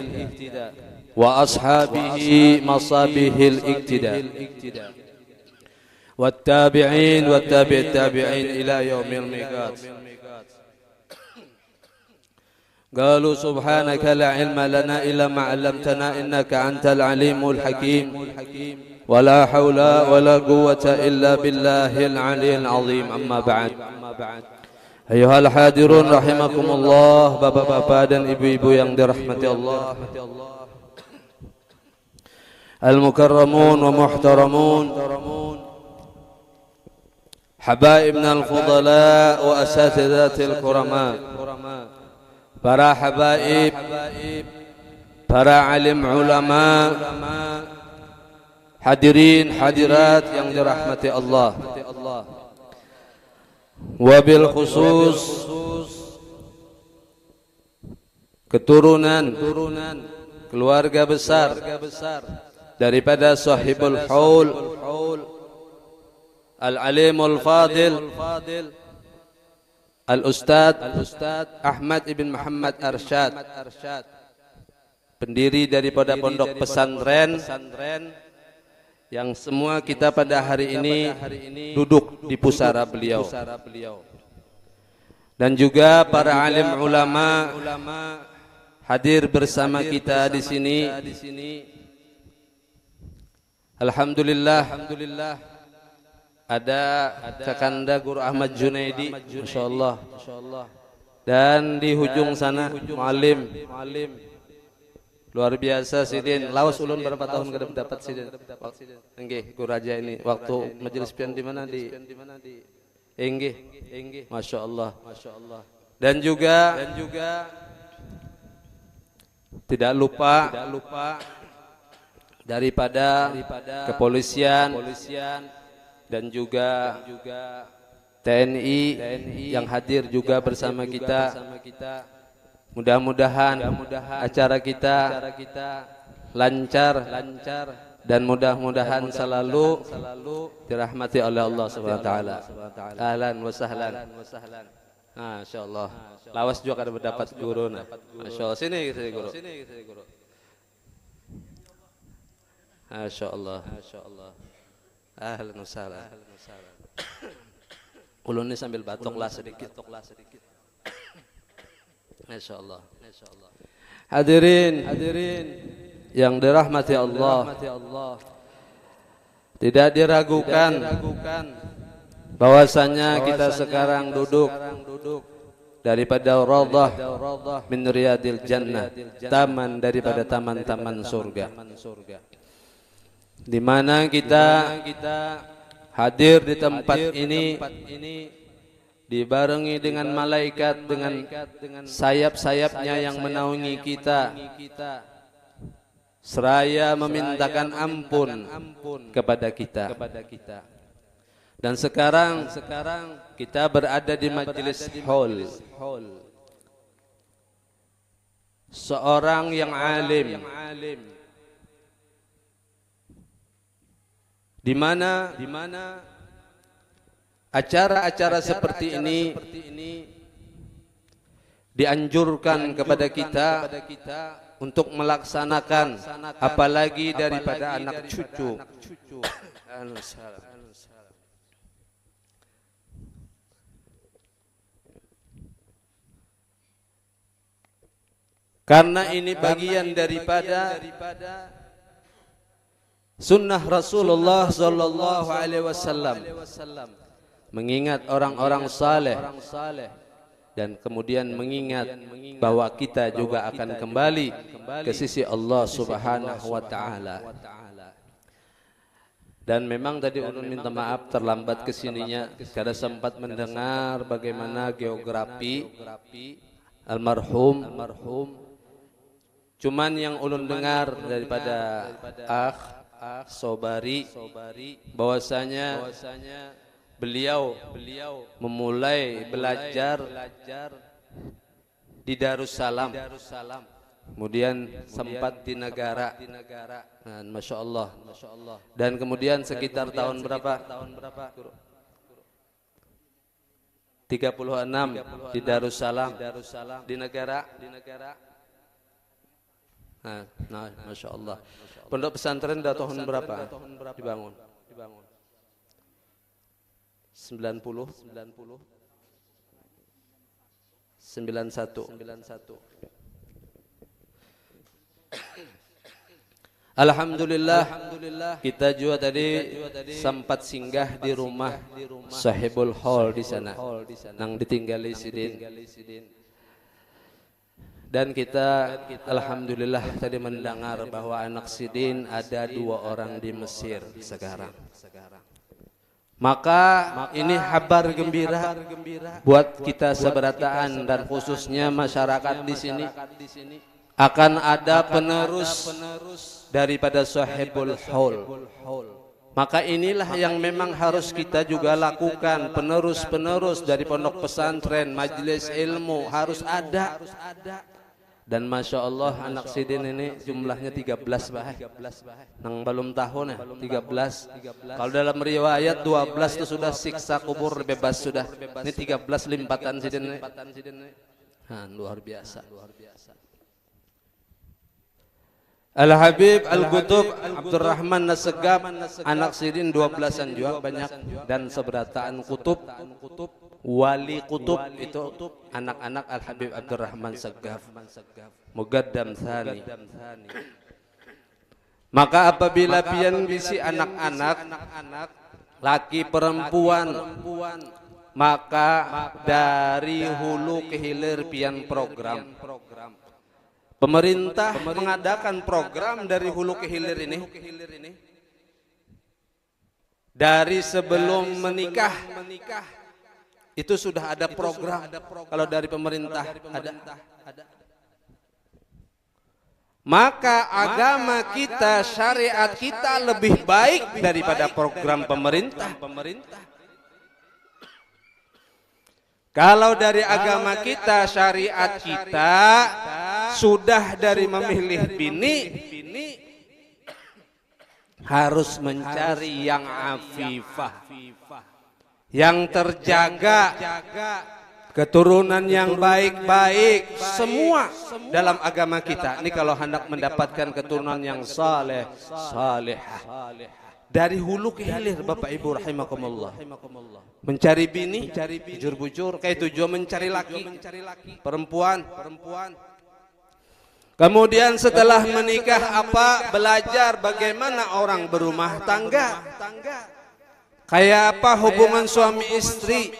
wa ashabihi masabihil iktida wattabi'in wattabi'it tabi'in ila yaumil miqat. Qalu subhanaka la ilma lana illa ma 'allamtana innaka antal alimul hakim wa la haula wa la quwwata illa billahil aliyyil azim. Amma ba'd. Ayuhal hadirun rahimakumullah, bapak-bapak dan ibu-ibu yang dirahmati Allah. المكرمون ومحترمون حبائبنا الفضلاء وأساتذة الكرماء para habaib, para alim ulama, hadirin hadirat yang dirahmati Allah. Wabil khusus keturunan keluarga besar daripada sahibul haul al-alimul fadil al-ustad Ahmad ibn Muhammad Arsyad, pendiri daripada pondok pesantren yang semua kita pada hari ini duduk di pusara beliau, dan juga para alim ulama hadir bersama kita di sini. Alhamdulillah, ada Kakanda Guru Ahmad Junaidi, Masya Allah, dan di hujung sana Mualim, luar biasa Sidin. Lawas ulun berapa tahun ke dapat Sidin? Enggih, Guru Raja ini waktu majelis pian di mana di Enggih, Masya Allah. Dan juga tidak lupa daripada kepolisian dan juga TNI yang hadir juga bersama kita. Mudah-mudahan acara kita lancar dan mudah-mudahan selalu dirahmati oleh Allah Subhanahu wa taala. Ahlan wa sahlan. Masyaallah. Lawas juga ada mendapat guru. Masyaallah, sini guru. Masyaallah. Ahlan wa sahlan. Ulun ini sambil batuklah sedikit. Masyaallah. Hadirin yang dirahmati Allah, tidak diragukan bahwasanya kita sekarang duduk daripada raudhah min riyadil jannah, taman daripada taman-taman surga, di mana kita hadir di tempat ini dibarengi dengan malaikat dengan sayap-sayapnya yang menaungi kita, seraya memintakan ampun kepada kita. Dan sekarang kita berada di majelis haul seorang yang alim, di mana acara-acara seperti ini dianjurkan kepada kita untuk melaksanakan, apalagi daripada anak cucu. Karena ini bagian daripada sunnah Rasulullah sallallahu alaihi wasallam, mengingat orang-orang saleh dan kemudian mengingat bahwa kita juga akan kembali ke sisi Allah Subhanahu wa taala. Dan memang tadi ulun minta maaf terlambat kesininya karena sempat mendengar bagaimana geografi almarhum. Cuman yang ulun dengar daripada Sobari bahwasanya beliau memulai belajar di Darussalam, kemudian sempat di negara, Masya Allah, dan kemudian sekitar tahun berapa? 36 di Darussalam, di negara. Nah, Masya Allah. Pondok pesantren dah tahun berapa dibangun? 91. Alhamdulillah, kita juga tadi sempat singgah di rumah Sahibul Haul di sana, nang ditinggali Sidin. Dan kita alhamdulillah tadi mendengar bahwa anak Sidin ada 2 orang di Mesir sekarang. Maka ini kabar gembira buat kita seberataan dan khususnya masyarakat di sini. Akan ada penerus daripada Sahibul Haul. Maka inilah yang memang harus kita juga lakukan. Penerus-penerus dari pondok pesantren, majelis ilmu harus ada. Dan Masya Allah anak Sidin ini jumlahnya 13 bah. Nang belum tahun ya 13. Kalau dalam riwayat 12 itu sudah siksa kubur bebas sudah. Ini 13 limpatan Sidin ini. Nah, luar biasa. Al-Habib Al-Qutub Abdurrahman Nasegab anak Sidin 12-an juga banyak. Dan seberataan kutub wali kutub itu anak-anak Al-Habib Abdurrahman Segaf Mugaddam Thani. Maka apabila pian bisi anak-anak laki perempuan, maka dari hulu ke hilir pian program. Pemerintah mengadakan program dari hulu ke hilir ini. Dari sebelum menikah itu sudah ada program. Kalau dari pemerintah ada. Maka agama kita, syariat kita lebih baik daripada program pemerintah. Kalau dari agama kita, syariat kita sudah dari memilih bini harus mencari yang afifah, yang terjaga, keturunan yang baik-baik, semua dalam agama kita. Ini kalau hendak mendapatkan keturunan yang saleh, salihah. Dari hulu ke hilir Bapak Ibu rahimakumullah. Mencari bini, bujur-bujur, kayak tujuan mencari laki, perempuan. Kemudian setelah menikah belajar bagaimana orang berumah tangga. Kayak apa hubungan suami istri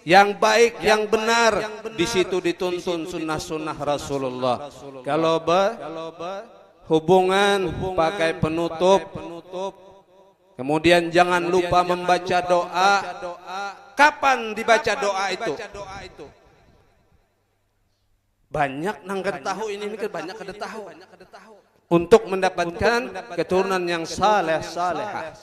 yang baik, yang benar. Di situ dituntun sunnah-sunnah Rasulullah. Kalau hubungan pakai penutup. Kemudian jangan lupa membaca doa. Kapan dibaca doa itu? Banyak nang kada tahu ini banyak kada tahu. Untuk mendapatkan keturunan yang saleh salehah.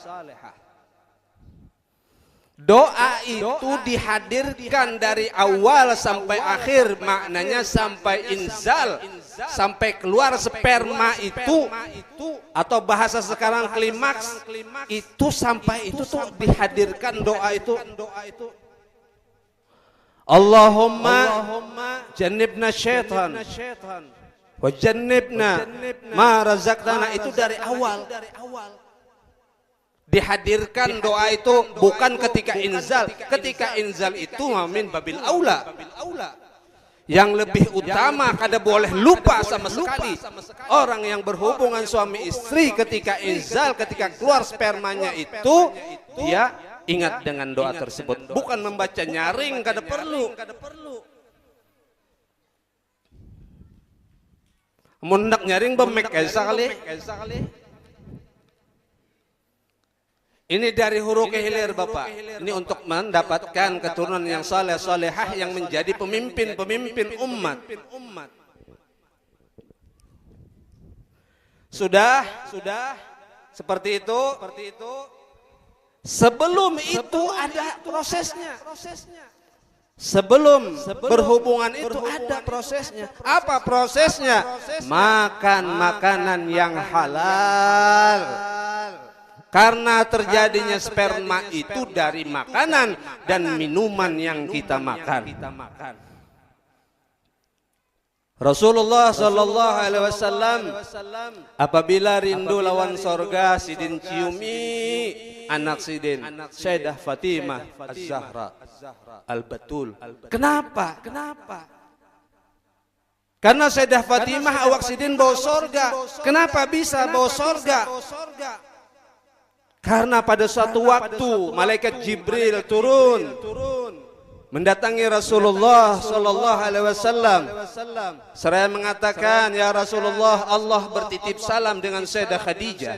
Doa itu dihadirkan dari awal sampai akhir, maknanya sampai inzal, sampai keluar sperma itu, atau bahasa sekarang klimaks itu, sampai itu tuh dihadirkan doa itu. Allahumma jannibna syaitan wa jannibna ma razaqtana, itu dari awal. Dihadirkan doa itu bukan ketika inzal. Ketika inzal itu min babil aula. Yang lebih utama kada boleh lupa sama sekali. Orang yang berhubungan suami istri ketika inzal, ketika keluar spermanya itu, dia ingat dengan doa tersebut. Bukan membaca nyaring, kada perlu. Mundak nyaring bemek kaisa kali. Ini dari huru ke hilir Bapak. Ini untuk mendapatkan keturunan yang saleh salehah yang menjadi pemimpin umat. Sudah seperti itu. Sebelum itu ada prosesnya. Sebelum berhubungan itu ada prosesnya. Apa prosesnya? Makan makanan yang halal. Karena terjadinya sperma itu dari makanan dan minuman yang kita makan. Rasulullah sallallahu alaihi wasallam apabila rindu lawan sorga, Sidin ciumi anak Sidin, Sayyidah Fatimah Az-Zahra Al-Batul. Kenapa? Karena Sayyidah Fatimah awak Sidin bawa sorga. Kenapa bisa bawa sorga? Karena pada suatu waktu malaikat Jibril turun mendatangi Rasulullah sallallahu alaihi wasallam seraya mengatakan, "Ya Rasulullah, Allah bertitip salam dengan Sayyidah Khadijah."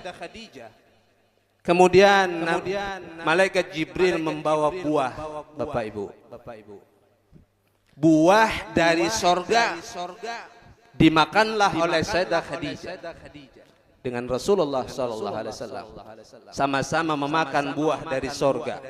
Kemudian malaikat Jibril membawa buah, Bapak Ibu. Buah dari sorga dimakanlah oleh Sayyidah Khadijah dengan Rasulullah sallallahu alaihi wasallam. Sama-sama memakan buah dari sorga.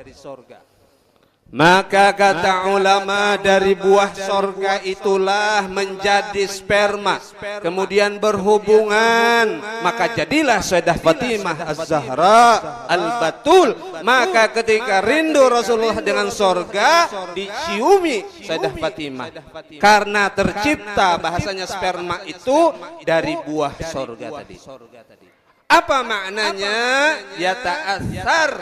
Maka kata ulama, dari buah sorga itulah menjadi sperma, kemudian berhubungan, maka jadilah Sayyidah Fatimah Az-Zahra Al-Batul. Maka ketika rindu Rasulullah dengan sorga, diciumi Sayyidah Fatimah, karena tercipta bahasanya sperma itu dari buah sorga tadi. Apa maknanya? Ya ta'athar,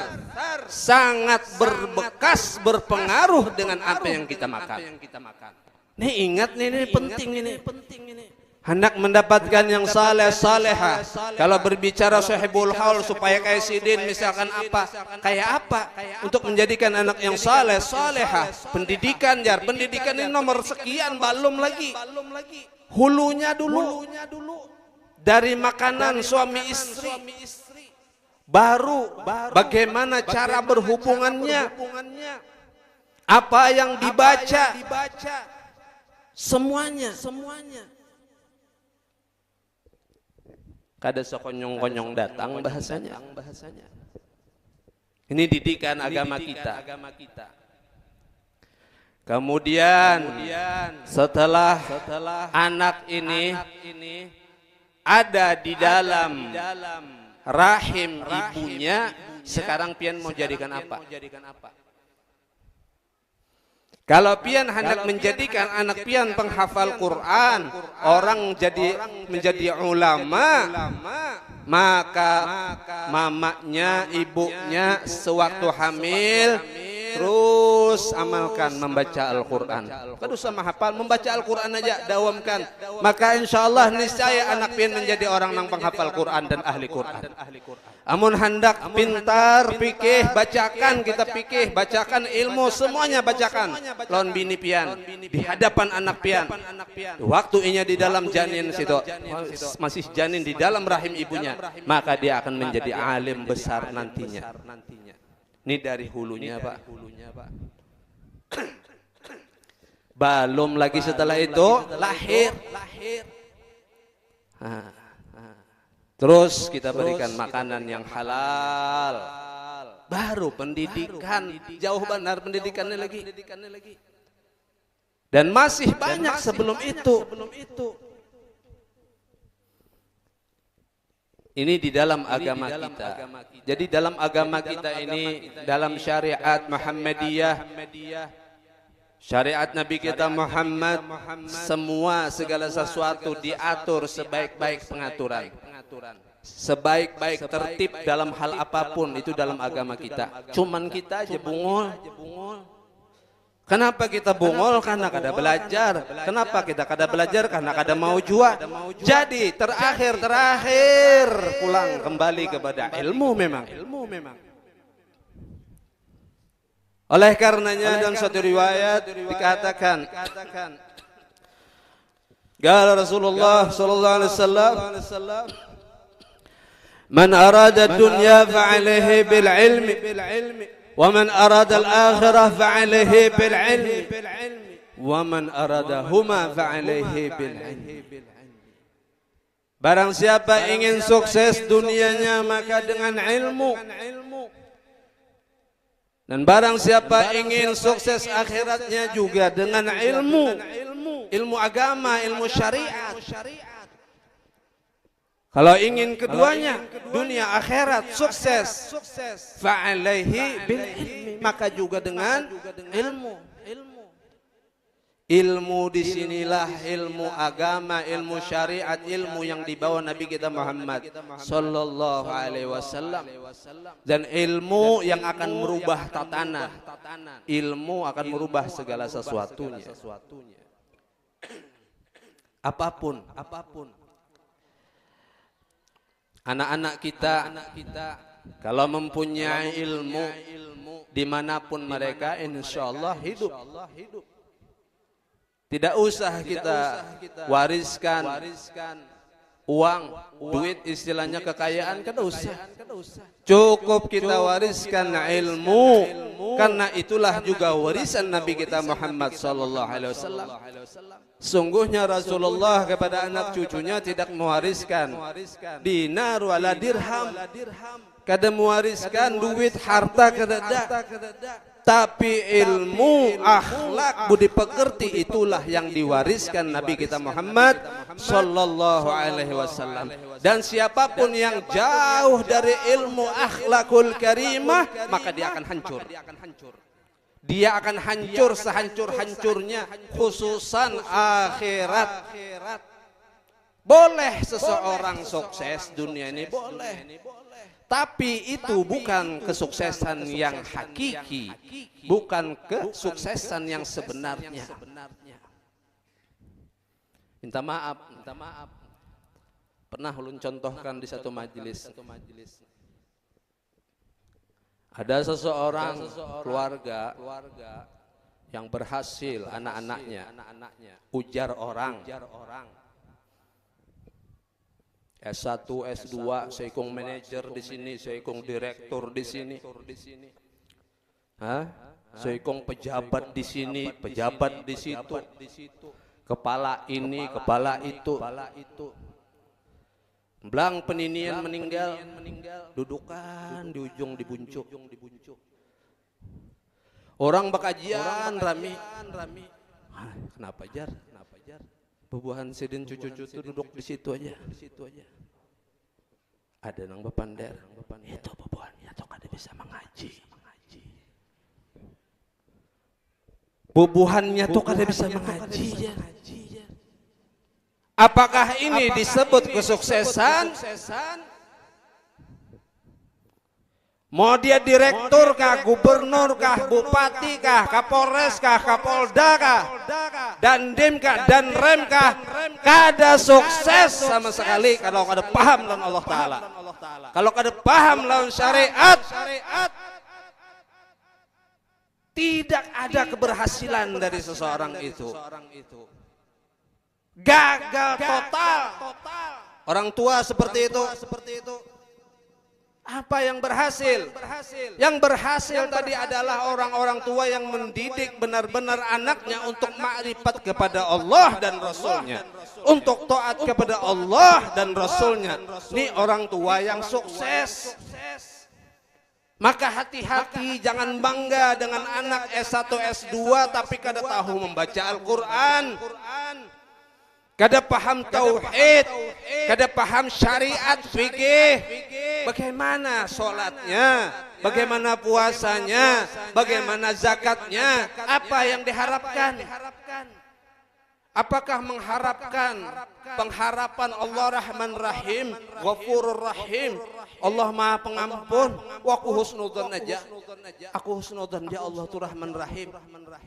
sangat berbekas, berpengaruh dengan apa yang kita makan. Nih ingat nih, ini penting ini. Hendak mendapatkan yang saleh salehah. Kalau berbicara sahibul haul supaya kayak sidin misalkan apa? Kayak apa? Untuk menjadikan anak yang saleh salehah. Pendidikan jar, pendidikan ini nomor sekian, belum lagi. Hulunya dulu. Dari makanan suami istri, baru bagaimana cara berhubungannya, apa yang dibaca, semuanya. Kada sekonyong-konyong datang bahasanya. Ini didikan agama kita. Kemudian setelah anak ini ada di dalam rahim ibunya, sekarang pian mau jadikan apa? Kalau pian hendak menjadikan anak pian penghafal Quran, orang menjadi ulama, maka mamanya, ibunya sewaktu hamil terus amalkan membaca Al-Quran. Kada usah menghafal, membaca Al-Quran aja dawamkan. Maka insya Allah niscaya anak pian menjadi orang yang penghafal Quran dan ahli Quran. Amun hendak pintar pikih, bacakan, kita pikih, bacakan ilmu, semuanya bacakan. Lawan bini pian di hadapan anak pian. Waktu inya di dalam janin situ, masih janin di dalam rahim ibunya, maka dia akan menjadi alim besar nantinya. Ini dari hulunya, Pak. Belum lagi setelah itu lahir. Terus kita berikan makanan yang halal. Baru pendidikan, jauh benar pendidikannya lagi. Dan masih banyak sebelum itu. Ini di dalam agama kita. Jadi dalam agama kita ini, dalam syariat Muhammadiyah, syariat Nabi kita Muhammad, semua segala sesuatu diatur sebaik-baik pengaturan. Sebaik-baik tertib dalam hal apapun itu dalam agama kita. Cuman kita aja bungul. Kenapa kita bungol? Karena kada belajar. Kenapa kita kada belajar? Karena kada mau jua. Jadi terakhir pulang kembali kepada ilmu memang. Oleh karenanya dalam satu riwayat dikatakan, qala Rasulullah sallallahu alaihi wasallam, man arada dunya fa'alaihi bil ilmi ومن أراد الآخرة فعليه بالعلم ومن أرادهما فعليه بالعلم. Barang siapa ingin sukses dunianya maka dengan ilmu, dan barang siapa ingin sukses akhiratnya juga dengan ilmu agama, ilmu syariat. Kalau ingin keduanya, dunia akhirat sukses, fa'alaihi bil ilmi, maka juga dengan ilmu. Ilmu disinilah ilmu agama, ilmu syariat, ilmu yang dibawa Nabi kita Muhammad sallallahu alaihi wasallam. Dan ilmu yang akan merubah tatanan. Ilmu akan merubah segala sesuatunya. Apapun. Anak-anak kita kalau mempunyai ilmu dimanapun mereka, insya Allah hidup. Tidak usah kita wariskan uang, duit, istilahnya kekayaan, kada usah. Cukup kita wariskan ilmu, karena itulah juga warisan Nabi kita Muhammad sallallahu alaihi wasallam. Sungguhnya Rasulullah kepada anak cucunya tidak mewariskan dinar wala dirham, kada mewariskan duit, harta, kada, tapi ilmu, akhlak, budi pekerti itulah yang diwariskan Nabi kita Muhammad sallallahu alaihi wasallam. Dan siapapun yang jauh dari ilmu akhlakul karimah, maka dia akan hancur. Dia akan hancur sehancur-hancurnya, khususan akhirat. Boleh seseorang sukses dunia ini, boleh. Tapi itu bukan kesuksesan yang hakiki, bukan kesuksesan yang sebenarnya. Minta maaf. Pernah ulun contohkan di satu majelis. Ada seseorang keluarga yang berhasil, anak-anaknya ujar orang. S1, S2, seikung manajer di sini, seikung direktur di sini, seikung pejabat di sini, pejabat di situ, kepala ini, kepala itu. Belang peninian meninggal, dudukan di ujung di buncuk. Orang bakajian rami. Kenapa jar? Bubuhan sidin cucu-cucu duduk di situ aja. Ada nang bepander. Itu bubuhannya tuh kada bisa mengaji. Bubuhannya tuh kada bisa mengaji. Apakah ini disebut kesuksesan? Mau dia direktur kah, gubernur kah, bupati kah, kapolres kah, kapolda kah, dandim kah, dan rem kah, kada sukses sama sekali kalau kada paham lawan Allah Ta'ala. Kalau kada paham lawan syariat, tidak ada keberhasilan dari seseorang itu. Gagal total. Orang tua seperti itu. Apa yang berhasil? Yang berhasil tadi adalah orang-orang tua yang mendidik benar-benar anaknya untuk makrifat kepada Allah dan Rasulnya, untuk taat kepada Allah dan Rasulnya. Ini orang tua yang sukses. Maka hati-hati, jangan bangga dengan anak S1, S2 tapi kada tahu membaca Al-Quran, kada paham tauhid, kada paham syariat fikih. Bagaimana sholatnya, bagaimana puasanya, bagaimana zakatnya, apa yang diharapkan? Apakah mengharapkan pengharapan Allah Rahman Rahim, Ghafurur Rahim, Allah Maha Pengampun, wa aku husnudzan aja. Aku husnudzan ya Allah tu Rahman Rahim,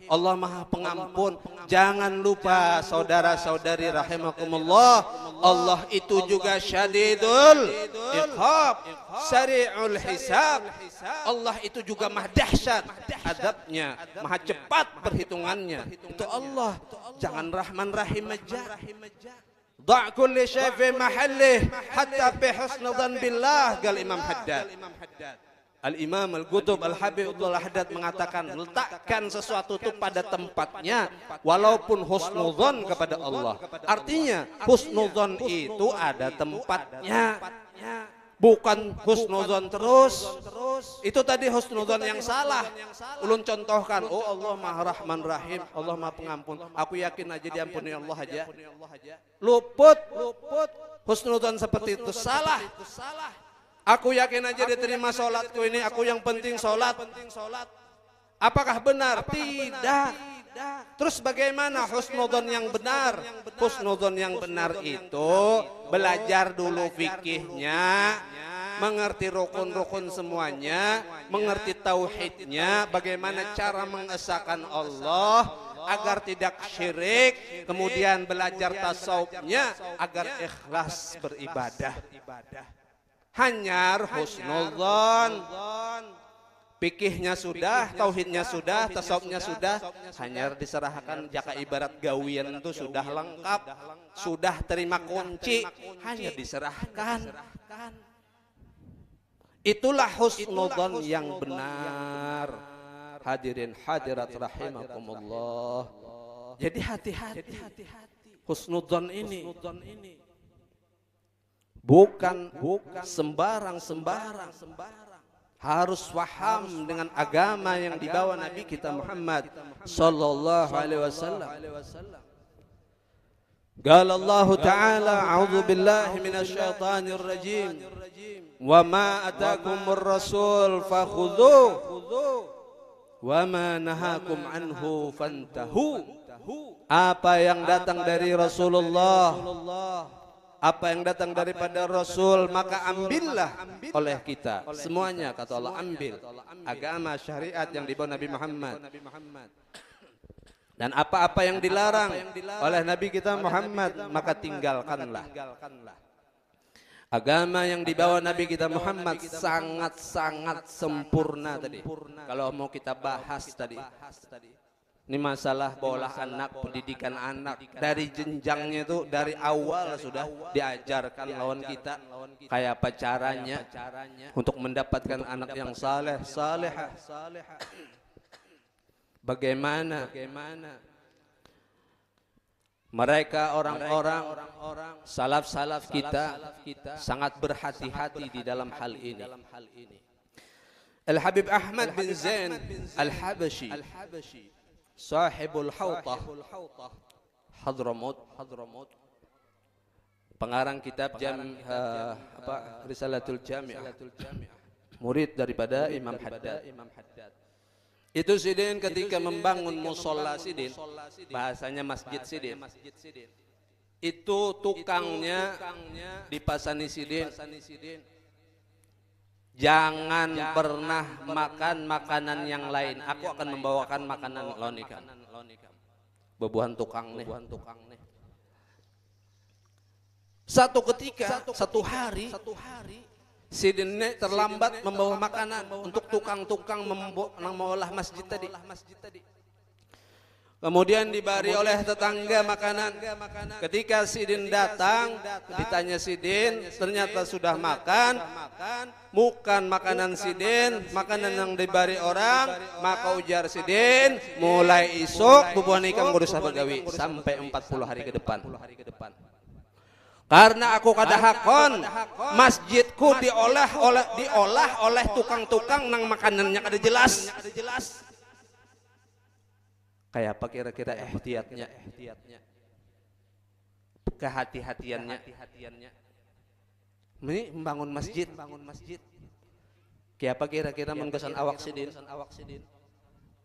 Allah Maha Pengampun. Jangan lupa saudara-saudari rahimakumullah, Allah itu juga syadidul iqab, sari'ul hisab. Allah itu juga maha dahsyat adabnya, maha cepat perhitungannya. Itu Allah. Jangan Rahman Rahim aja. Da' kulli syai' fi mahallih hatta bi husnudzan billah, gal Imam Haddad. Al-Imam Al-Qutub Al-Habib Abdul Haddad mengatakan, letakkan sesuatu itu pada tempatnya walaupun husnudzon kepada Allah. Artinya husnudzon itu ada tempatnya, bukan husnudzon terus. Itu tadi husnudzon yang salah. Ulun contohkan, oh Allah Maha Rahman Rahim, Allah Maha Pengampun, aku yakin aja diampuni Allah aja. Luput husnudzon seperti itu, salah. Aku yakin aja diterima sholatku ini, aku yang penting sholat. Apakah benar? Tidak. Terus bagaimana husnudzon yang benar? Husnudzon yang benar itu belajar dulu fikihnya, mengerti rukun-rukun semuanya, mengerti tauhidnya, bagaimana cara mengesahkan Allah agar tidak syirik, kemudian belajar tasawufnya agar ikhlas beribadah. Hanyar husnudzon. Fikihnya sudah, tauhidnya sudah, tasawufnya sudah, hanyar diserahkan jaka ibarat gawian itu sudah lengkap, sudah terima kunci, hanya diserahkan. Itulah husnudzon yang benar. Hadirin hadirat rahimakumullah. Jadi hati-hati. Husnudzon ini bukan sembarang. Harus paham dengan agama yang dibawa Nabi kita Muhammad sallallahu alaihi wasallam. Qala Allah Ta'ala, a'udzu billahi minasy syaithanir rajim. Wa ma atakumur rasul fakhudhuhu wa ma nahakum anhu fantahu. Apa yang datang dari Rasulullah, apa yang datang daripada Rasul, maka ambillah oleh kita semuanya, kata Allah, ambil agama syariat yang dibawa Nabi Muhammad. Dan apa-apa yang dilarang oleh Nabi kita Muhammad, maka tinggalkanlah. Agama yang dibawa Nabi kita Muhammad sangat-sangat sempurna tadi. Kalau mau kita bahas tadi, ini masalah bola anak, pendidikan anak. Dari jenjangnya itu dari awal sudah diajarkan lawan kita kayak apa caranya untuk mendapatkan anak yang salehah. Bagaimana mereka orang-orang salaf kita sangat berhati-hati di dalam hal ini. Al-Habib Ahmad bin Zain Al-Habashi, Sahibul Hawtah, Hadramut, pengarang kitab Risalatul Jami'ah, murid daripada Imam Haddad. Itu Sidin ketika membangun musola Sidin, bahasanya masjid Sidin, itu tukangnya dipasani Sidin, jangan pernah makan makanan yang lain. Aku akan membawakan makanan lonikan. Bebuhan tukang nih. Satu ketika, satu hari, Sidin terlambat membawa makanan untuk tukang-tukang mengolah masjid tadi. Kemudian dibari oleh tetangga makanan. Ketika Sidin datang, ditanya Sidin, ternyata sudah makan. Bukan makanan Sidin, makanan yang dibari orang. Maka ujar Sidin, mulai esok bubuhan ikan ngurus bagawi sampai 40 hari ke depan. Karena aku kada hakon masjidku diolah oleh tukang-tukang nang makanannya kada jelas. Kayak apa kira-kira ihtiyatnya, kehati-hatiannya. Ini membangun masjid. Kayak apa kira-kira menggesan awak Sidin,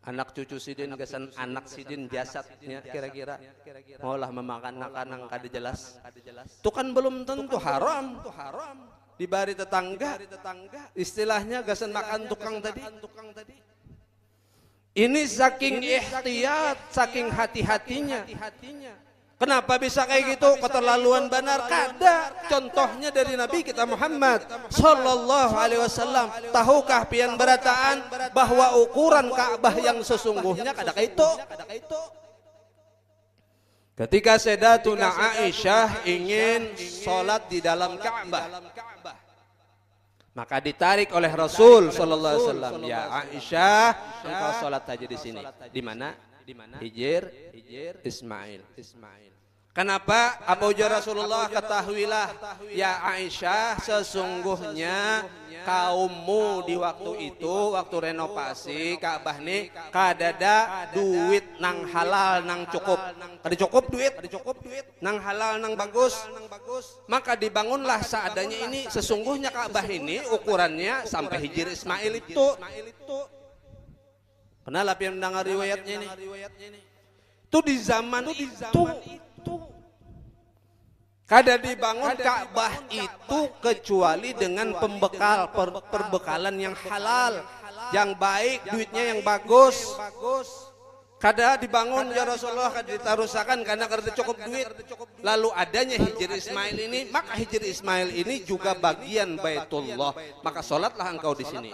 anak cucu Sidin, gesan anak Sidin jasadnya kira-kira maulah memakan makanan kada jelas. Itu kan belum tentu haram. Dibari tetangga, istilahnya gesan makan tukang tadi. Ini saking ihtiyat, saking hati-hatinya. Kenapa bisa kayak gitu? Keterlaluan benar kada. Contohnya dari Nabi kita Muhammad sallallahu alaihi wasallam. Tahukah pian berataan bahwa ukuran Ka'bah yang sesungguhnya kada kayak itu? Ketika Sayyidatuna Aisyah ingin sholat di dalam Ka'bah, maka ditarik oleh Rasul sallallahu alaihi wasallam, ya Aisyah, engkau sholat saja di sini. Di mana? Hijir Ismail. Kenapa? Apa ujar Rasulullah? Ketahuilah ya Aisyah, sesungguhnya kaummu di waktu itu, waktu renovasi Ka'bah nih, kadada duit nang halal nang cukup. Kada cukup duit nang halal nang bagus. Maka dibangunlah seadanya ini. Sesungguhnya Ka'bah ini ukurannya sampai hijir Ismail itu. Kenapa yang mendengar riwayatnya ini? Itu di zaman itu. Kada dibangun Ka'bah itu kecuali dengan perbekalan yang halal, yang baik, duitnya yang bagus. Kada dibangun ya Rasulullah, kada ditarusakan karena kada cukup duit. Lalu adanya Hijr Ismail ini, maka Hijr Ismail ini juga bagian Baitullah. Maka sholatlah engkau di sini.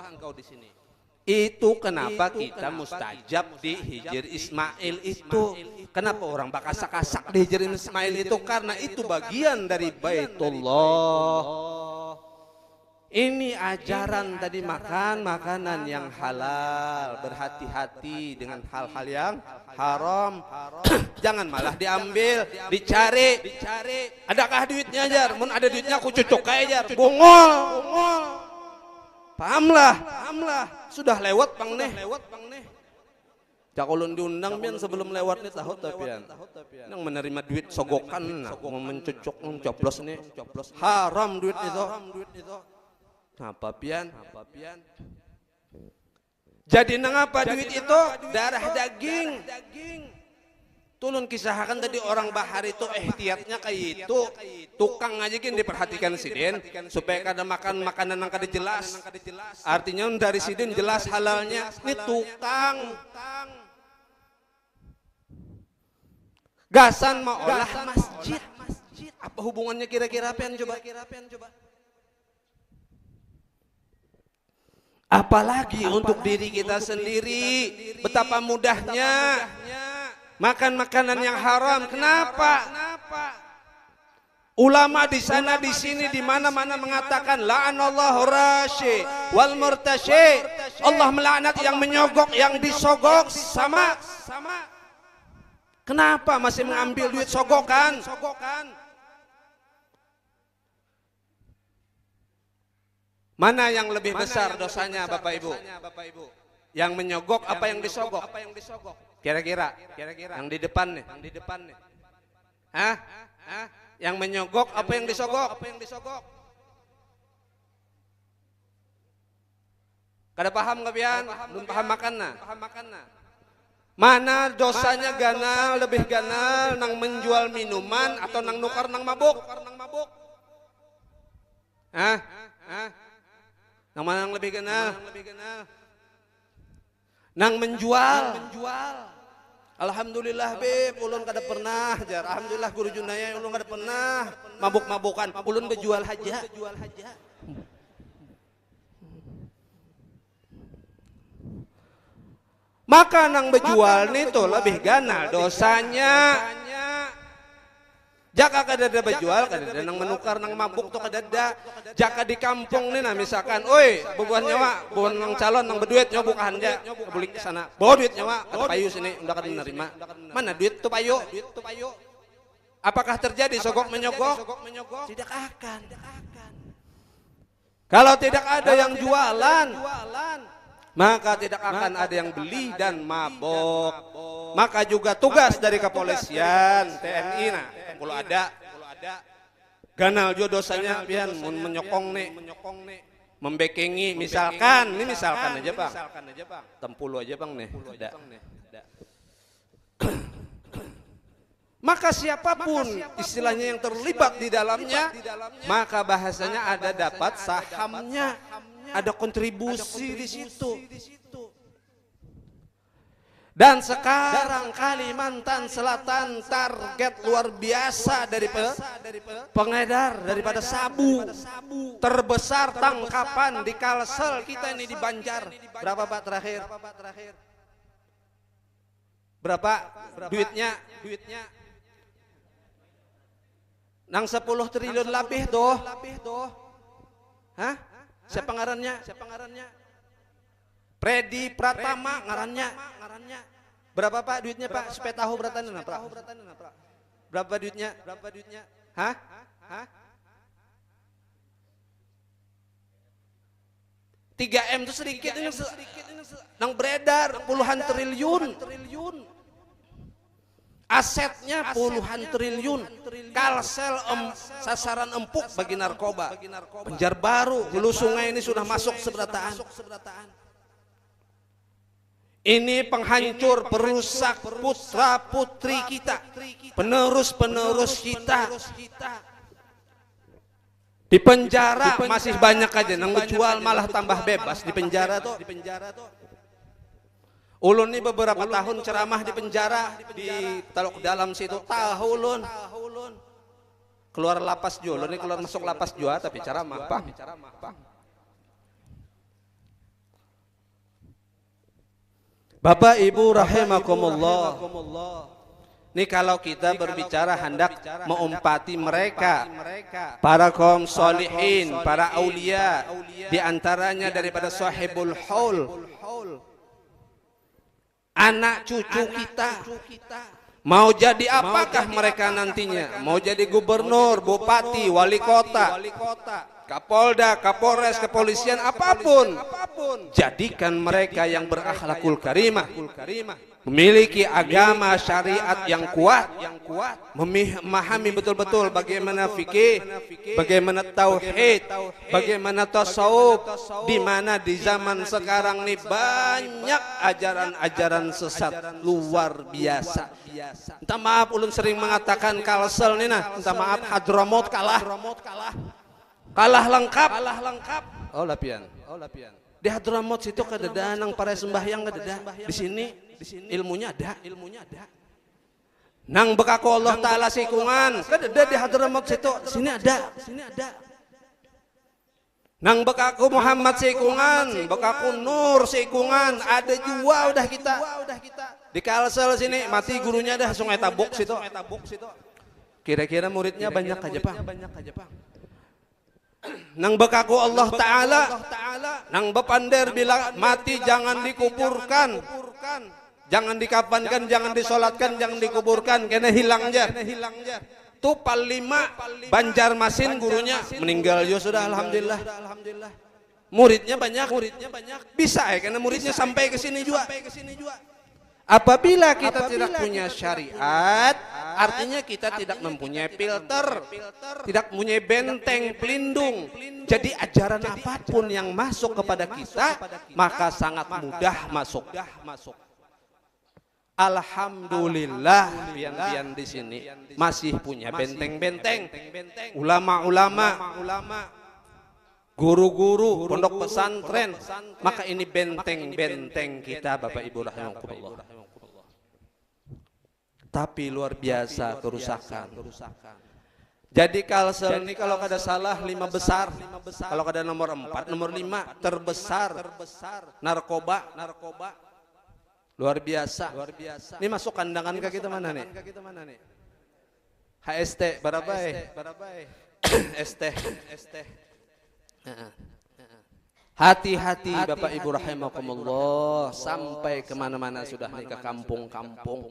Itu kenapa kita mustajab di Hijr Ismail itu. Kenapa orang bakasak-kasak di Hijr Ismail itu? Karena itu bagian dari Baitullah. Ini ajaran tadi, makan makanan yang halal, berhati-hati dengan hal-hal yang haram. Jangan malah diambil, dicari. Adakah duitnya jar? Mun ada duitnya aku cucuk kayak jar. Bungol. Pahamlah. Sudah lewat bang nih. Jakolun diundang pian sebelum lewat nih tahu tapian. Yang menerima duit sogokan, mau mencucuk, mencoblos nih. Haram duit itu. Apa pian? Jadi nangapa duit itu? Darah daging. Tulun kisahkan tadi orang bahar itu ihtiyatnya kayak itu. Tukang aja gini diperhatikan sidin supaya kada makan makanan yang kada jelas. Artinya dari sidin jelas halalnya. Ini tukang. Gasan mau olah masjid. Apa hubungannya kira-kira pian coba? Apalagi untuk diri kita sendiri, betapa mudahnya makan makanan yang haram. Kenapa? Ulama di sana di sini di mana-mana mengatakan la'anallahu rashi wal murtashi. Allah melaknat yang menyogok, yang disogok sama. Kenapa masih mengambil duit sogokan? Mana yang lebih besar dosanya Bapak Ibu? Yang menyogok apa yang disogok? Kira-kira yang di depan nih. Hah? Yang menyogok apa yang disogok? Kada paham nggak pian? Belum paham makanna. Mana dosanya ganal, lebih ganal nang menjual minuman atau nang nukar nang mabuk? Hah? Nang mana yang lebih kenal? Nang menjual. Alhamdulillah beb, ulun kada pernah jar. Alhamdulillah guru junaya ulun kada pernah mabuk-mabukan. Ulun bejual haja. Maka nang bejual nih tuh lebih ganal dosanya. Jaka kadada bejual, kadada nang menukar nang mabuk tuh kadada. Jaka di kampung nih nah misalkan, oi bubuhan nyawa, bubuhan nang calon nang berduit nyawa bukan aja, beli ke sana. Bawa duit nyawa, kata payu sini, udah kada menerima. Mana duit tuh payu? Apakah terjadi sogok menyogok? Tidak akan. Kalau tidak ada yang jualan, maka tidak akan ada yang beli dan mabok. Maka juga tugas dari kepolisian, TNI nah, kalau ada ganal juga dosanya pian menyokong nih, membekengi misalkan, ini misalkan aja bang, tempulu aja bang nih, ada. Maka siapapun istilahnya yang terlibat di dalamnya, maka bahasanya ada dapat sahamnya, ada kontribusi di situ. Dan sekarang Kalimantan Selatan target luar biasa dari pengedar daripada sabu. Terbesar tangkapan di Kalsel kita ini di Banjar. Berapa Pak terakhir? Berapa duitnya? Nang 10 triliun lebih doh. Hah? Siapa ngarannya? Predi Pratama ngarannya. Berapa Pak duitnya Pak? Supaya tahu beratan Pak. Berapa duitnya? Hah? 3M itu sedikit ini nang beredar puluhan triliun. Asetnya puluhan triliun. Kalsel sasaran empuk bagi narkoba. Banjarbaru, Hulu Sungai ini sudah masuk seberataan. Ini penghancur, perusak putra putri kita, penerus kita. Di penjara masih banyak aja, nang menjual malah tambah bebas di penjara tuh. Ulun ini beberapa tahun ceramah di penjara di Teluk Dalam situ, tahu ulun. Keluar lapas jua, ulun ini keluar masuk lapas jua tapi ceramah, Pang. Bapak Ibu rahimakumullah. Ini kalau kita berbicara hendak mengumpati mereka, para kaum solihin, para aulia, di antaranya daripada sahibul haul, anak cucu kita, mau jadi apakah mereka nantinya? Mau jadi gubernur, bupati, wali kota, Kapolda, Kapolres, kepolisian, apapun. Jadikan mereka yang berakhlakul karimah, memiliki agama syariat yang kuat, memahami betul-betul bagaimana fikih, bagaimana tauhid, bagaimana tasawuf, di mana di zaman sekarang ini banyak ajaran-ajaran sesat luar biasa. Minta maaf ulun sering mengatakan Kalsel nih nah, minta maaf Hadramut kalah lengkap. Oh lapian. Di Hadramut situ kadeda nang para sembahyang kadeda. Di sini ilmunya ada. Nang bekaku Allah Ta'ala sikungan kadeda di Hadramut situ, sini ada. Nang bekaku Muhammad sikungan, bekaku Nur sikungan, ada jua udah kita. Di Kalsel sini mati gurunya dah Sungai Tabuk situ. Kira-kira muridnya banyak aja, Pak. Nang bekaku Allah Ta'ala, nang bepander bila mati jangan dikuburkan, jangan dikafankan, jangan disolatkan, jangan dikuburkan, kena hilang aja. Tuh Palima Banjarmasin gurunya meninggal juga sudah, alhamdulillah. Muridnya banyak, bisa ya karena muridnya sampai ke sini juga. Apabila kita tidak punya syariat, artinya kita tidak mempunyai filter, tidak mempunyai benteng pelindung. Jadi ajaran apapun yang masuk kepada kita, maka sangat mudah masuk. Alhamdulillah, pian-pian di sini masih punya benteng-benteng. Ulama-ulama, guru-guru, pondok pesantren, maka ini benteng-benteng kita Bapak Ibu rahimakumullah. Tapi luar biasa kerusakan. Jadi Kalsel ini kalau kada salah 5 besar, kalau kada nomor 4, nomor 5 terbesar narkoba. Luar biasa. Ini masuk kandangan ke kita mana nih? HST berapa? ST. Hati-hati Bapak Ibu rahimakumullah, sampai kemana-mana sudah nih ke kampung-kampung.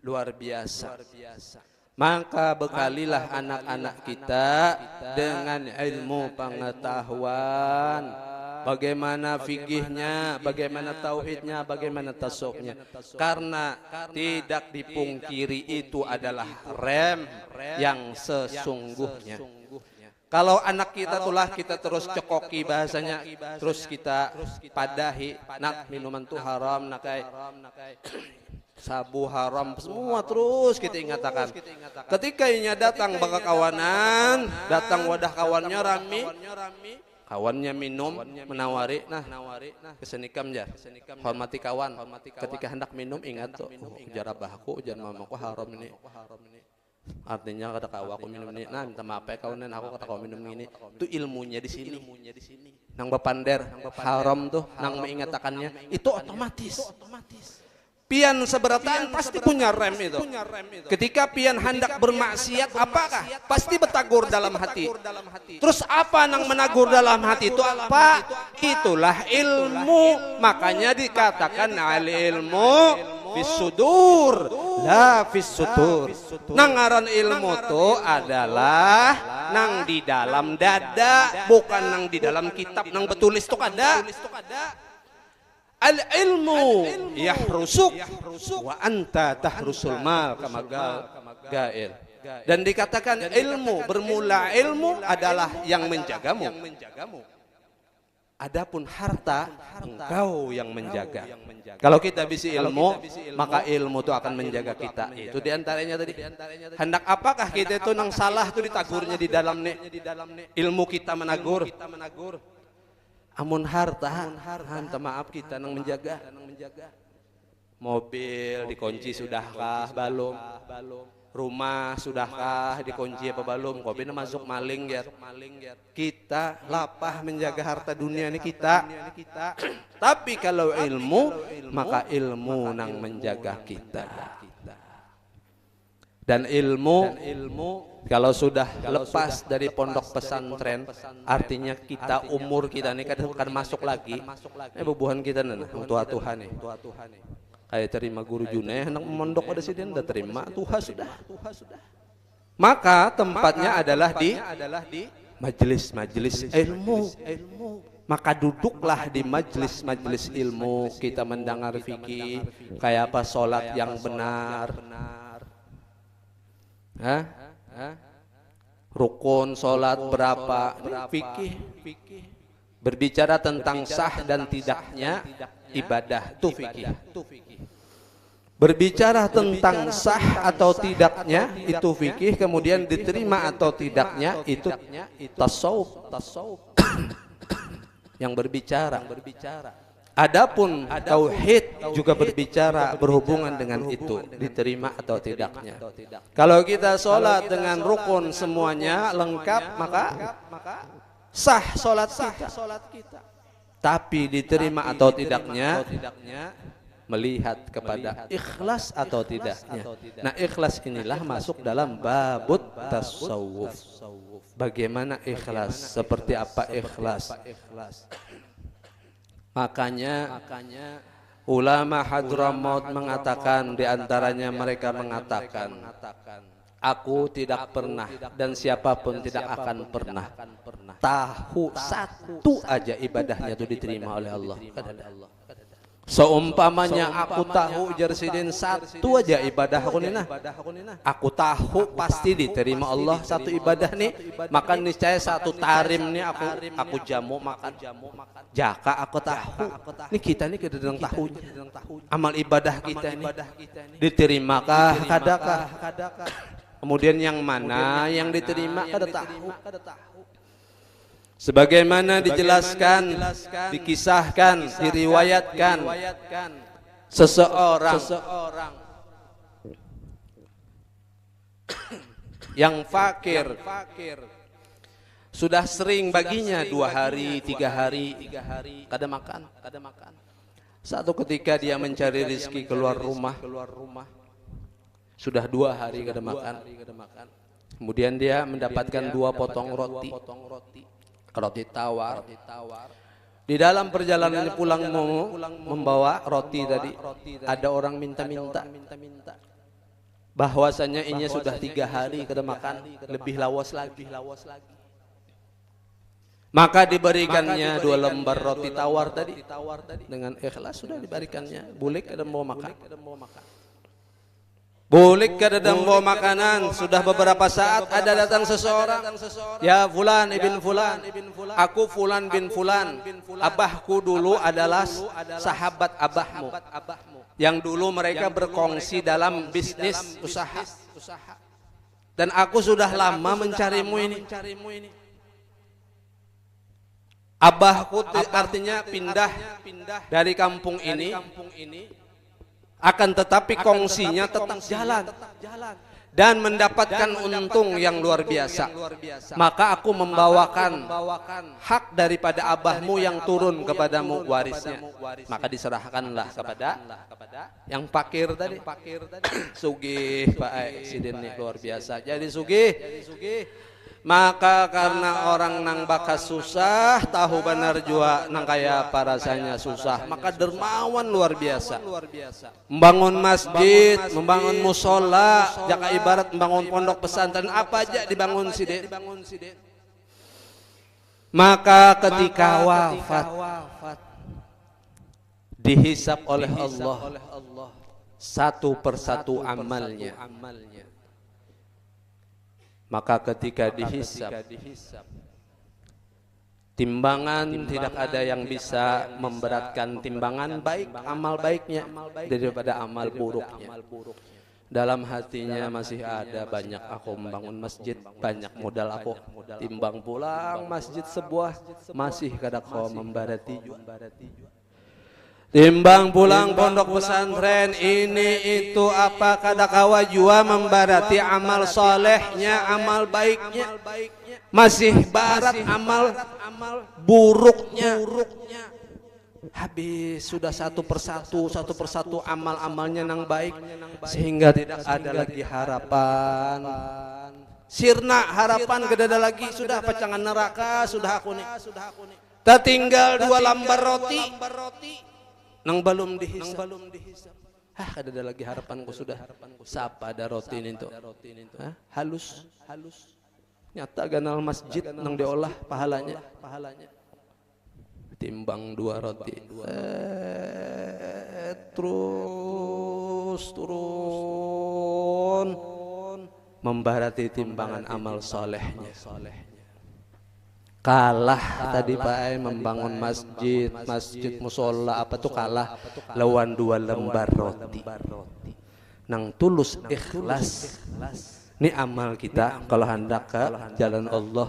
Luar biasa. Maka bekalilah anak-anak kita dengan ilmu pengetahuan, bagaimana fikihnya, bagaimana tauhidnya, bagaimana tasawufnya. Karena tidak dipungkiri itu adalah rem yang sesungguhnya. Kalau anak kita tulah kita terus cekoki bahasanya, terus kita padahi, nak minuman tuh haram, nakai sabu haram, semua terus kita ingatakan. Ketika inya datang baka kawanan, datang wadah kawannya rami, kawannya minum, menawari, nah kesenikam jar, hormati kawan. Ketika hendak minum ingat tuh, jarabahku, jar mamaku haram ini. Artinya kata kau aku minum ini, nah minta maaf ya kawanan, aku kata kau minum ini. Itu ilmunya di sini. Nang bepander haram tuh, nang mengingatakannya itu otomatis. Pian seberatan pasti punya rem itu. Ketika pian hendak bermaksiat apakah? Pasti bertagur dalam hati. Terus apa nang menagur dalam hati itu apa? Itulah ilmu. Makanya dikatakan al ilmu fis sudur la fis sutur. Nangaran ilmu itu adalah nang di dalam dada, bukan nang di dalam kitab nang betulis itu ada. Al ilmu yahrusuk wa anta tahrusul mal kama gail. Dan dikatakan ilmu, bermula ilmu adalah yang menjagamu. Adapun harta engkau yang menjaga. Kalau kita bisa ilmu, maka ilmu itu akan menjaga kita. Itu diantaranya tadi. Hendak apakah kita itu nang salah itu ditagurnya di dalam nih. Ilmu kita menagur. Amun harta, maaf kita nang menjaga. Mobil dikunci sudahkah? Belum. Rumah sudahkah dikunci apa belum? Kopi masuk maling ya. Kita lapah menjaga harta dunia ini kita. Tapi kalau ilmu, maka ilmu nang menjaga kita. Dan ilmu kalau sudah lepas dari pondok pesantren, artinya kita umur kita ini kan masuk lagi. Bubuhan kita nih, tua Tuhan nih. Kayak terima guru Juneh, anak mondok ada sini udah terima Tuhan sudah. Maka tempatnya adalah di majelis ilmu. Maka duduklah di majelis ilmu, kita mendengar fikih, kayak apa sholat yang benar. Rukun sholat berapa? Fikih. Berbicara tentang sah dan tidaknya ibadah itu fikih. Berbicara tentang sah atau tidaknya itu fikih, kemudian diterima atau tidaknya itu tasawuf. Yang berbicara. Adapun tauhid juga berbicara berhubungan dengan itu, diterima atau tidaknya. Kalau kita sholat dengan rukun semuanya lengkap, maka sah sholat kita. Tapi diterima atau tidaknya melihat kepada ikhlas atau tidaknya. Nah, ikhlas inilah masuk dalam babut tasawuf. Bagaimana ikhlas? Seperti apa ikhlas? Makanya ulama Hadramaut mengatakan, diantaranya mereka mengatakan, aku tidak pernah dan siapapun tidak akan pernah tahu satu aja ibadahnya itu diterima oleh Allah. Seumpamanya aku tahu Jarsidin satu aja ibadah aku nina, aku tahu pasti diterima Allah satu ibadah nih, maka niscaya satu tarim nih aku jamu makan jaka aku tahu nih, kita nih kededeng tahunya amal ibadah kita ini diterimakah kadakah, kemudian yang mana yang diterima kada tahu. Sebagaimana dijelaskan, dikisahkan, diriwayatkan, seseorang yang fakir sudah sering baginya 2 hari, 3 hari kada makan. Satu ketika dia mencari rezeki keluar rumah, sudah 2 hari kada makan. Kemudian dia mendapatkan 2 potong roti tawar. Di dalam perjalanan pulang membawa roti tadi, ada orang minta-minta bahwasanya ini sudah 3 hari kada makan, lebih lawas lagi. Maka diberikannya 2 lembar roti tawar tadi, dengan ikhlas sudah diberikannya. Boleh kada mau makan? Boleh kada bawa makanan. Sudah beberapa saat ada datang seseorang, ya fulan ibn fulan, aku fulan bin fulan, abahku dulu adalah sahabat abahmu, yang dulu mereka berkongsi dalam bisnis usaha, dan aku sudah lama mencarimu ini. Abahku artinya pindah dari kampung ini, akan tetapi kongsinya tetap jalan dan mendapatkan untung yang luar biasa. Maka aku membawakan hak daripada abahmu yang turun kepadamu warisnya. Maka diserahkanlah kepada yang fakir tadi. Sugih Pak Sidin nih luar biasa. Jadi sugih. Maka karena orang nang bakas susah, tahu benar jua nang kaya apa rasanya susah, maka dermawan luar biasa. Membangun masjid, membangun musola, jaka ibarat membangun pondok pesantren, apa aja dibangun sidin. Maka ketika wafat, dihisap oleh Allah satu persatu amalnya. Maka ketika dihisap, timbangan tidak ada yang bisa memberatkan timbangan baik amal baiknya daripada amal buruknya. Dalam hatinya masih ada banyak aku membangun masjid, banyak modal aku timbang pulang masjid sebuah, masih kada kau membarati. Timbang pulang pondok pesantren ini itu apa kada kawa jua membarati amal solehnya, amal baiknya, masih barat amal buruknya. Habis sudah satu persatu amal-amalnya nang baik, sehingga tidak ada lagi harapan. Sirna harapan kada ada lagi, sudah pacangan neraka sudah aku nih. Tertinggal 2 lembar roti nang belum dihisab. Kada ada lagi harapanku sudah. Siapa ada roti ini tuh? Halus. Nyata ganal masjid nang diolah pahalanya. Timbang 2 roti. Terus turun membarati timbangan amal solehnya. Kalah tadi Pak membangun masjid musola apa tuh kalah lawan 2 lembar roti. Nang tulus ikhlas. Ini amal kita kalau hendak ke jalan Allah.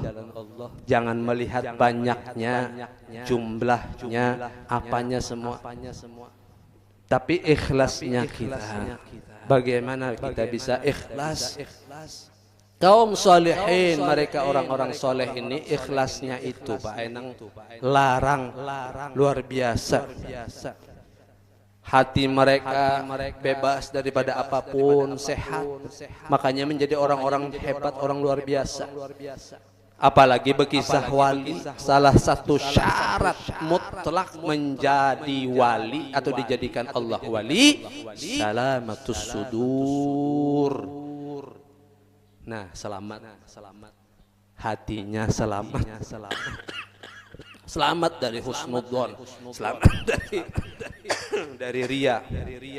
Jangan melihat banyaknya, jumlahnya, apanya semua. Tapi ikhlasnya kita. Bagaimana kita bisa ikhlas? Kaum solehin, mereka orang-orang soleh ini ikhlasnya itu Pak Enang larang luar biasa. Hati mereka bebas daripada apapun, sehat. Makanya menjadi orang-orang hebat, orang luar biasa. Apalagi berkisah wali, salah satu syarat mutlak menjadi wali atau dijadikan Allah wali, salamatus sudur. Nah, selamat. Hatinya selamat. Selamat dari husnudzon, selamat dari ria,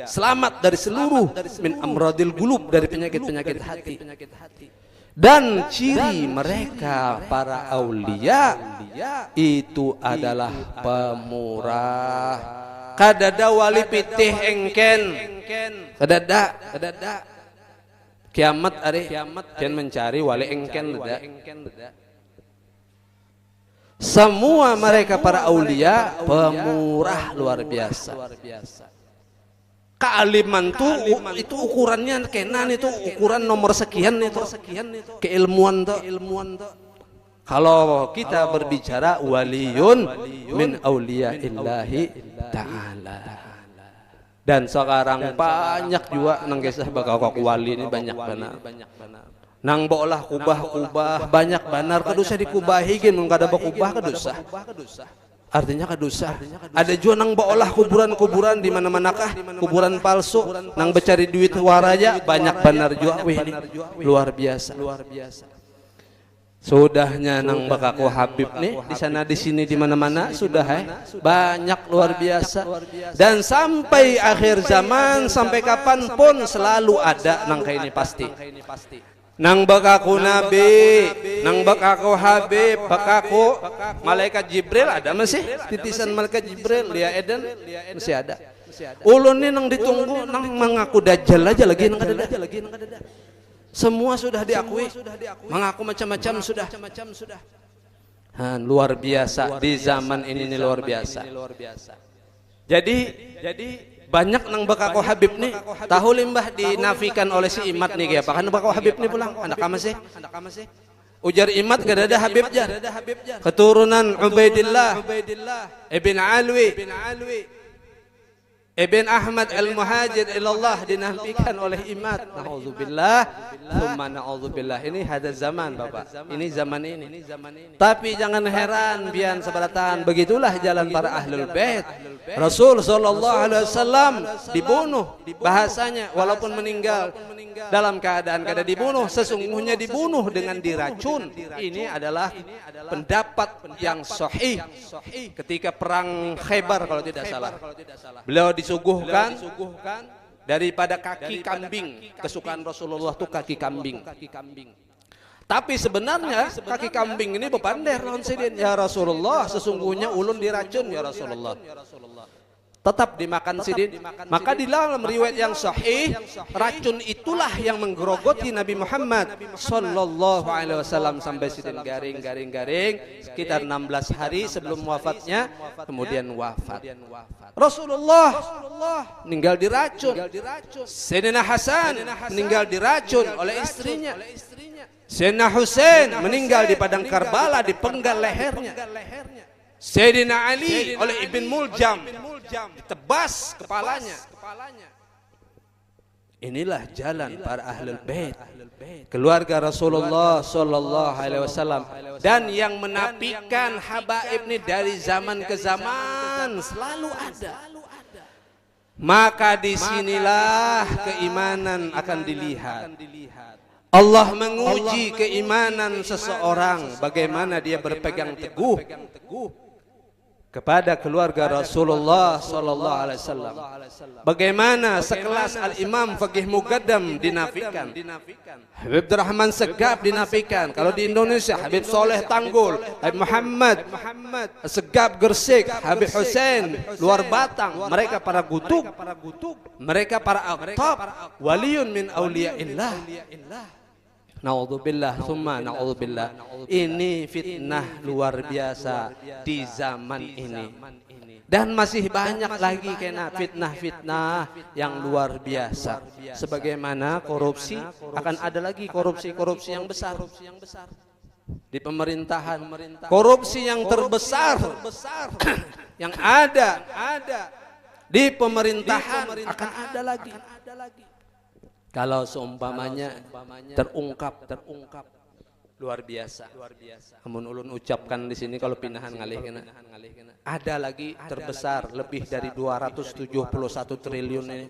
selamat dari seluruh min amradil qulub, dari penyakit-penyakit hati. Dan ciri mereka para aulia itu adalah pemurah. Kadada wali pitih engken, kadada kiamat ari kian mencari wali engken dada. Semua mereka para aulia pemurah luar biasa. Kealiman tuh itu ukurannya kenan, itu ukuran nomor sekian itu. Keilmuan tuh. Kalau kita berbicara waliyun min auliaillahi ta'ala. Dan sekarang banyak juga nang kisah bakal wali ini banyak benar. Nang bolah kubah banyak banar kadusa dikubahigin mun kada bakubah kadusa. Artinya kadusa. Ada juga nang bolah kuburan-kuburan di mana-manakah kuburan palsu nang becari duit waraja banyak banar juga weh ini. Luar biasa. Sudahnya nang bakaku Habib nih di sana di sini di mana-mana sudah banyak luar biasa. Dan sampai akhir zaman sampai kapanpun selalu ada nang kayak ini pasti. Nang bakaku Nabi, nang bakaku Habib, bakaku malaikat Jibril ada masih titisan malaikat Jibril Lia Eden masih ada. Ulun ini nang ditunggu nang mengaku dajjal aja lagi nang ada. Semua sudah diakui, mengaku macam-macam sudah. Luar biasa di zaman ini luar biasa. Jadi banyak nang bakaku Habib nih tahu limbah dinafikan oleh si Imat nih apa kan bakaku Habib nih pulang anak masih ujar Imat gak ada Habib jah keturunan Ubaidillah ibn Alwi Ibn Ahmad al-Muhajir ilallah dinafikan oleh Imat. Na'udzubillah thumma na'udzubillah. Ini hada zaman Bapak, ini zaman ini. Tapi jangan heran bian sebaratan, begitulah jalan para ahlul bait. Rasul SAW dibunuh, bahasanya walaupun meninggal dalam keadaan kada dibunuh, sesungguhnya dibunuh dengan diracun. Ini adalah pendapat yang sahih ketika perang Khaybar kalau tidak salah. Beliau disuguhkan daripada kaki kambing. Kesukaan Rasulullah itu kaki kambing. Tapi sebenarnya kaki kambing ini bepander lawan sidin. Ya Rasulullah, sesungguhnya ulun diracun ya Rasulullah. tetap dimakan sidin. Maka di dalam riwayat yang sahih, racun itulah yang menggerogoti Nabi Muhammad sallallahu alaihi wasallam sampai sidin garing sekitar 16 hari sebelum wafatnya, kemudian wafat. Rasulullah meninggal diracun. Sayyidina Hasan meninggal diracun oleh istrinya. Sayyidina Husain meninggal di padang Karbala, dipenggal lehernya. Sayyidina Ali oleh Ibn Muljam ditebas kepalanya. Inilah jalan para ahlul bait, keluarga Rasulullah sallallahu alaihi wasallam. Dan yang menafikan habaib ini dari zaman ke zaman selalu ada. Maka disinilah keimanan akan dilihat. Allah menguji keimanan seseorang, bagaimana dia berpegang teguh kepada keluarga Rasulullah sallallahu alaihi wasallam. Bagaimana sekelas Al-Imam Faqih Muqaddam dinafikan, Habib Abdurrahman Segaf dinafikan. Kalau di Indonesia Habib Soleh Tanggul, Habib Muhammad Segaf Gresik, Habib Hussein Luar Batang, mereka para gutub, mereka para aqtab, waliyun min auliyaillah. Na'udzubillah, summa na'udzubillah. Ini fitnah luar biasa di zaman ini. Dan masih banyak lagi kena fitnah-fitnah yang luar biasa. Sebagaimana korupsi, akan ada lagi korupsi-korupsi yang besar di pemerintahan. Korupsi yang terbesar yang ada di pemerintahan akan ada lagi. Kalau seumpamanya terungkap luar biasa. Namun ulun ucapkan di sini kalau pindahan ngalih kena. Ada lagi terbesar lebih dari 271 triliun ini.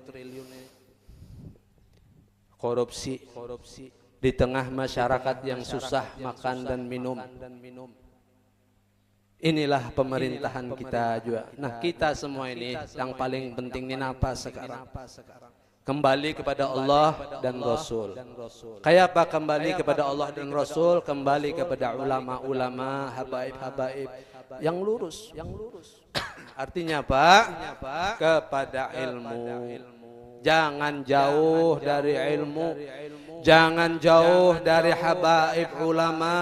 Korupsi di tengah masyarakat yang susah makan dan minum. Inilah pemerintahan kita juga. Nah, kita semua ini yang paling penting ini apa sekarang? Kembali kepada Allah dan Rasul. Kayak apa kembali kepada Allah dan Rasul? Kembali kepada ulama-ulama, habaib-habaib yang lurus. Artinya apa? Kepada ilmu. Jangan jauh dari ilmu. Jangan jauh dari habaib ulama.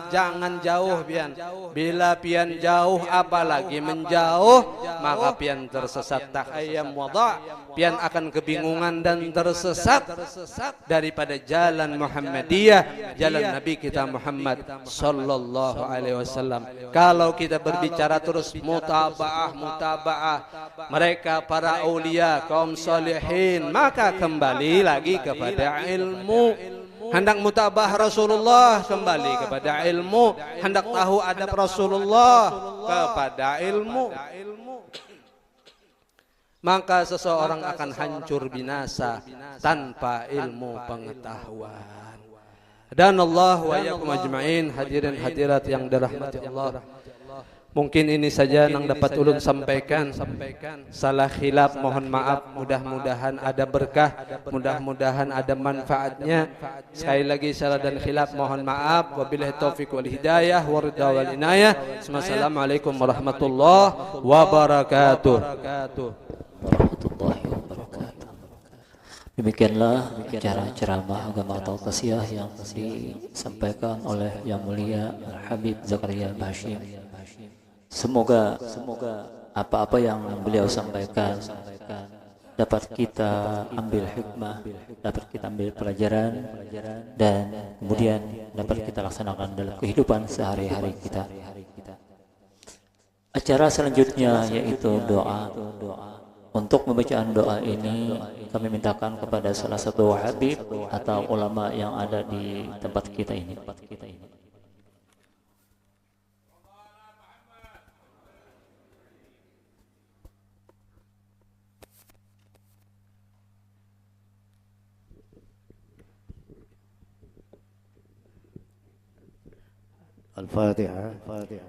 Jangan jauh pian. Bila pian jauh apalagi menjauh, maka pian tersesat. Takhayyam wada', pian akan kebingungan dan tersesat daripada jalan Muhammadiyah, jalan Nabi kita Muhammad sallallahu alaihi wasallam. Kalau kita berbicara terus mutaba'ah mereka para aulia, kaum salihin, maka kembali lagi kepada ilmu. Hendak mutabah Rasulullah, kembali kepada ilmu. Hendak tahu adab Rasulullah, kepada ilmu. Maka seseorang akan hancur binasa tanpa ilmu pengetahuan. Dan Allah wa iyyakum ajma'in, hadirin hadirat yang dirahmati Allah. Mungkin ini saja yang dapat ulun sampaikan. Salah khilaf mohon maaf. Mudah-mudahan ada berkah, mudah-mudahan ada manfaatnya. Sekali lagi salah dan khilaf mohon maaf. Wabillahi taufiq wal hidayah wa ridha wal inayah. Assalamualaikum warahmatullahi wabarakatuh. Warahmatullahi wabarakatuh. Demikianlah acara ceramah agama atau tausiah yang disampaikan oleh Yang Mulia Al-Habib Zakaria Al-Bashir. Semoga apa-apa yang beliau sampaikan dapat kita ambil hikmah, dapat kita ambil pelajaran, dan kemudian dapat kita laksanakan dalam kehidupan sehari-hari kita. Acara selanjutnya yaitu doa. Untuk pembacaan doa ini kami mintakan kepada salah satu habib atau ulama yang ada di tempat kita ini. Al-Fatihah.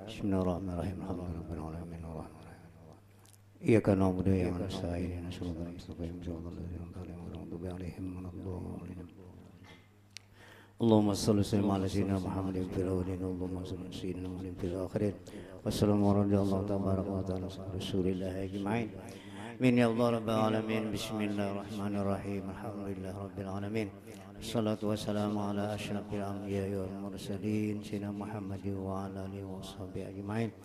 Bismillahirrahmanirrahim. Alhamdulillahirabbil alamin arrahmanir rahim. Iyyaka na'budu wa iyyaka nasta'in. Ihdinas siratal mustaqim. Siratal ladzina an'amta 'alaihim ghairil maghdubi 'alaihim. Allahumma shalli ala sayyidina Muhammadin fil awwalin. Allahumma shalli ala sayyidina Muhammadin fil akhirin. Wassalamu alaikum warahmatullahi wabarakatuh. Rasulillah ajma'in. Amin ya Allah rabbal alamin. Bismillahirrahmanirrahim. Alhamdulillah rabbil alamin. Assalatu wassalamu ala asyrafil anbiya'i wal mursalin sayyidina Muhammadin wa ala alihi washabihi ajmain.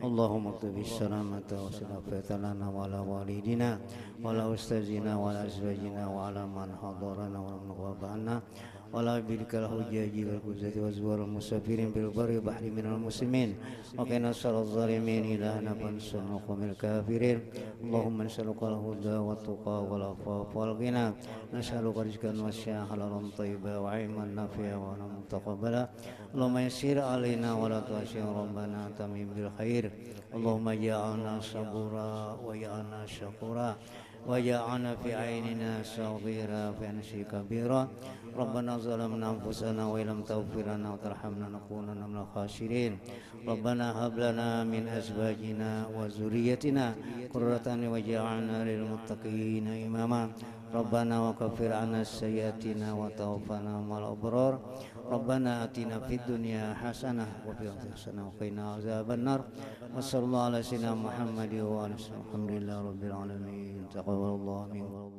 Allahumma qtubis salamata wa salafata lana wa ala walidina wa ala ustazina wa ala azwajina wa ala man hadarana wa man wabana wa ala birkal hujaji wal kuzati wa zuwar musafirin bil bari bahri minal muslimin wa qina syarraz zalimin ilahana fansurna qawmil kafirin. Allahumma nas'aluka al-huda wa tuqa wal afafa wal ghina nas'aluka rizqan wasi'an halalan thayyiban wa ilman nafi'an wa amalan mutaqabbala. Allahumma yassir alaina wa la tu'assir rabbana tamim bil khair. Allahumma ja'alna sabura wa ja'alna syakura wa ja'alna fi aynina saghira fi ansi kabira. Rabbana zalamna anfusana wa illam taghfir lana wa tarhamna nakunanna minal khasirin. Rabbana hab lana min azwajina wa zurriyyatina qurratan waj'alna lil muttaqina imama. Rabbana wa kaffir 'anna sayyi'atina wa tawaffana ma'al abrar. Rabbana atina fid dunya hasanah wa fil akhirati hasanah wa qina azabannar. Wa sallallahu ala sayyidina Muhammadin wa ala alihi alhamdulillahi rabbil alamin. Taqabbalallahu minkum.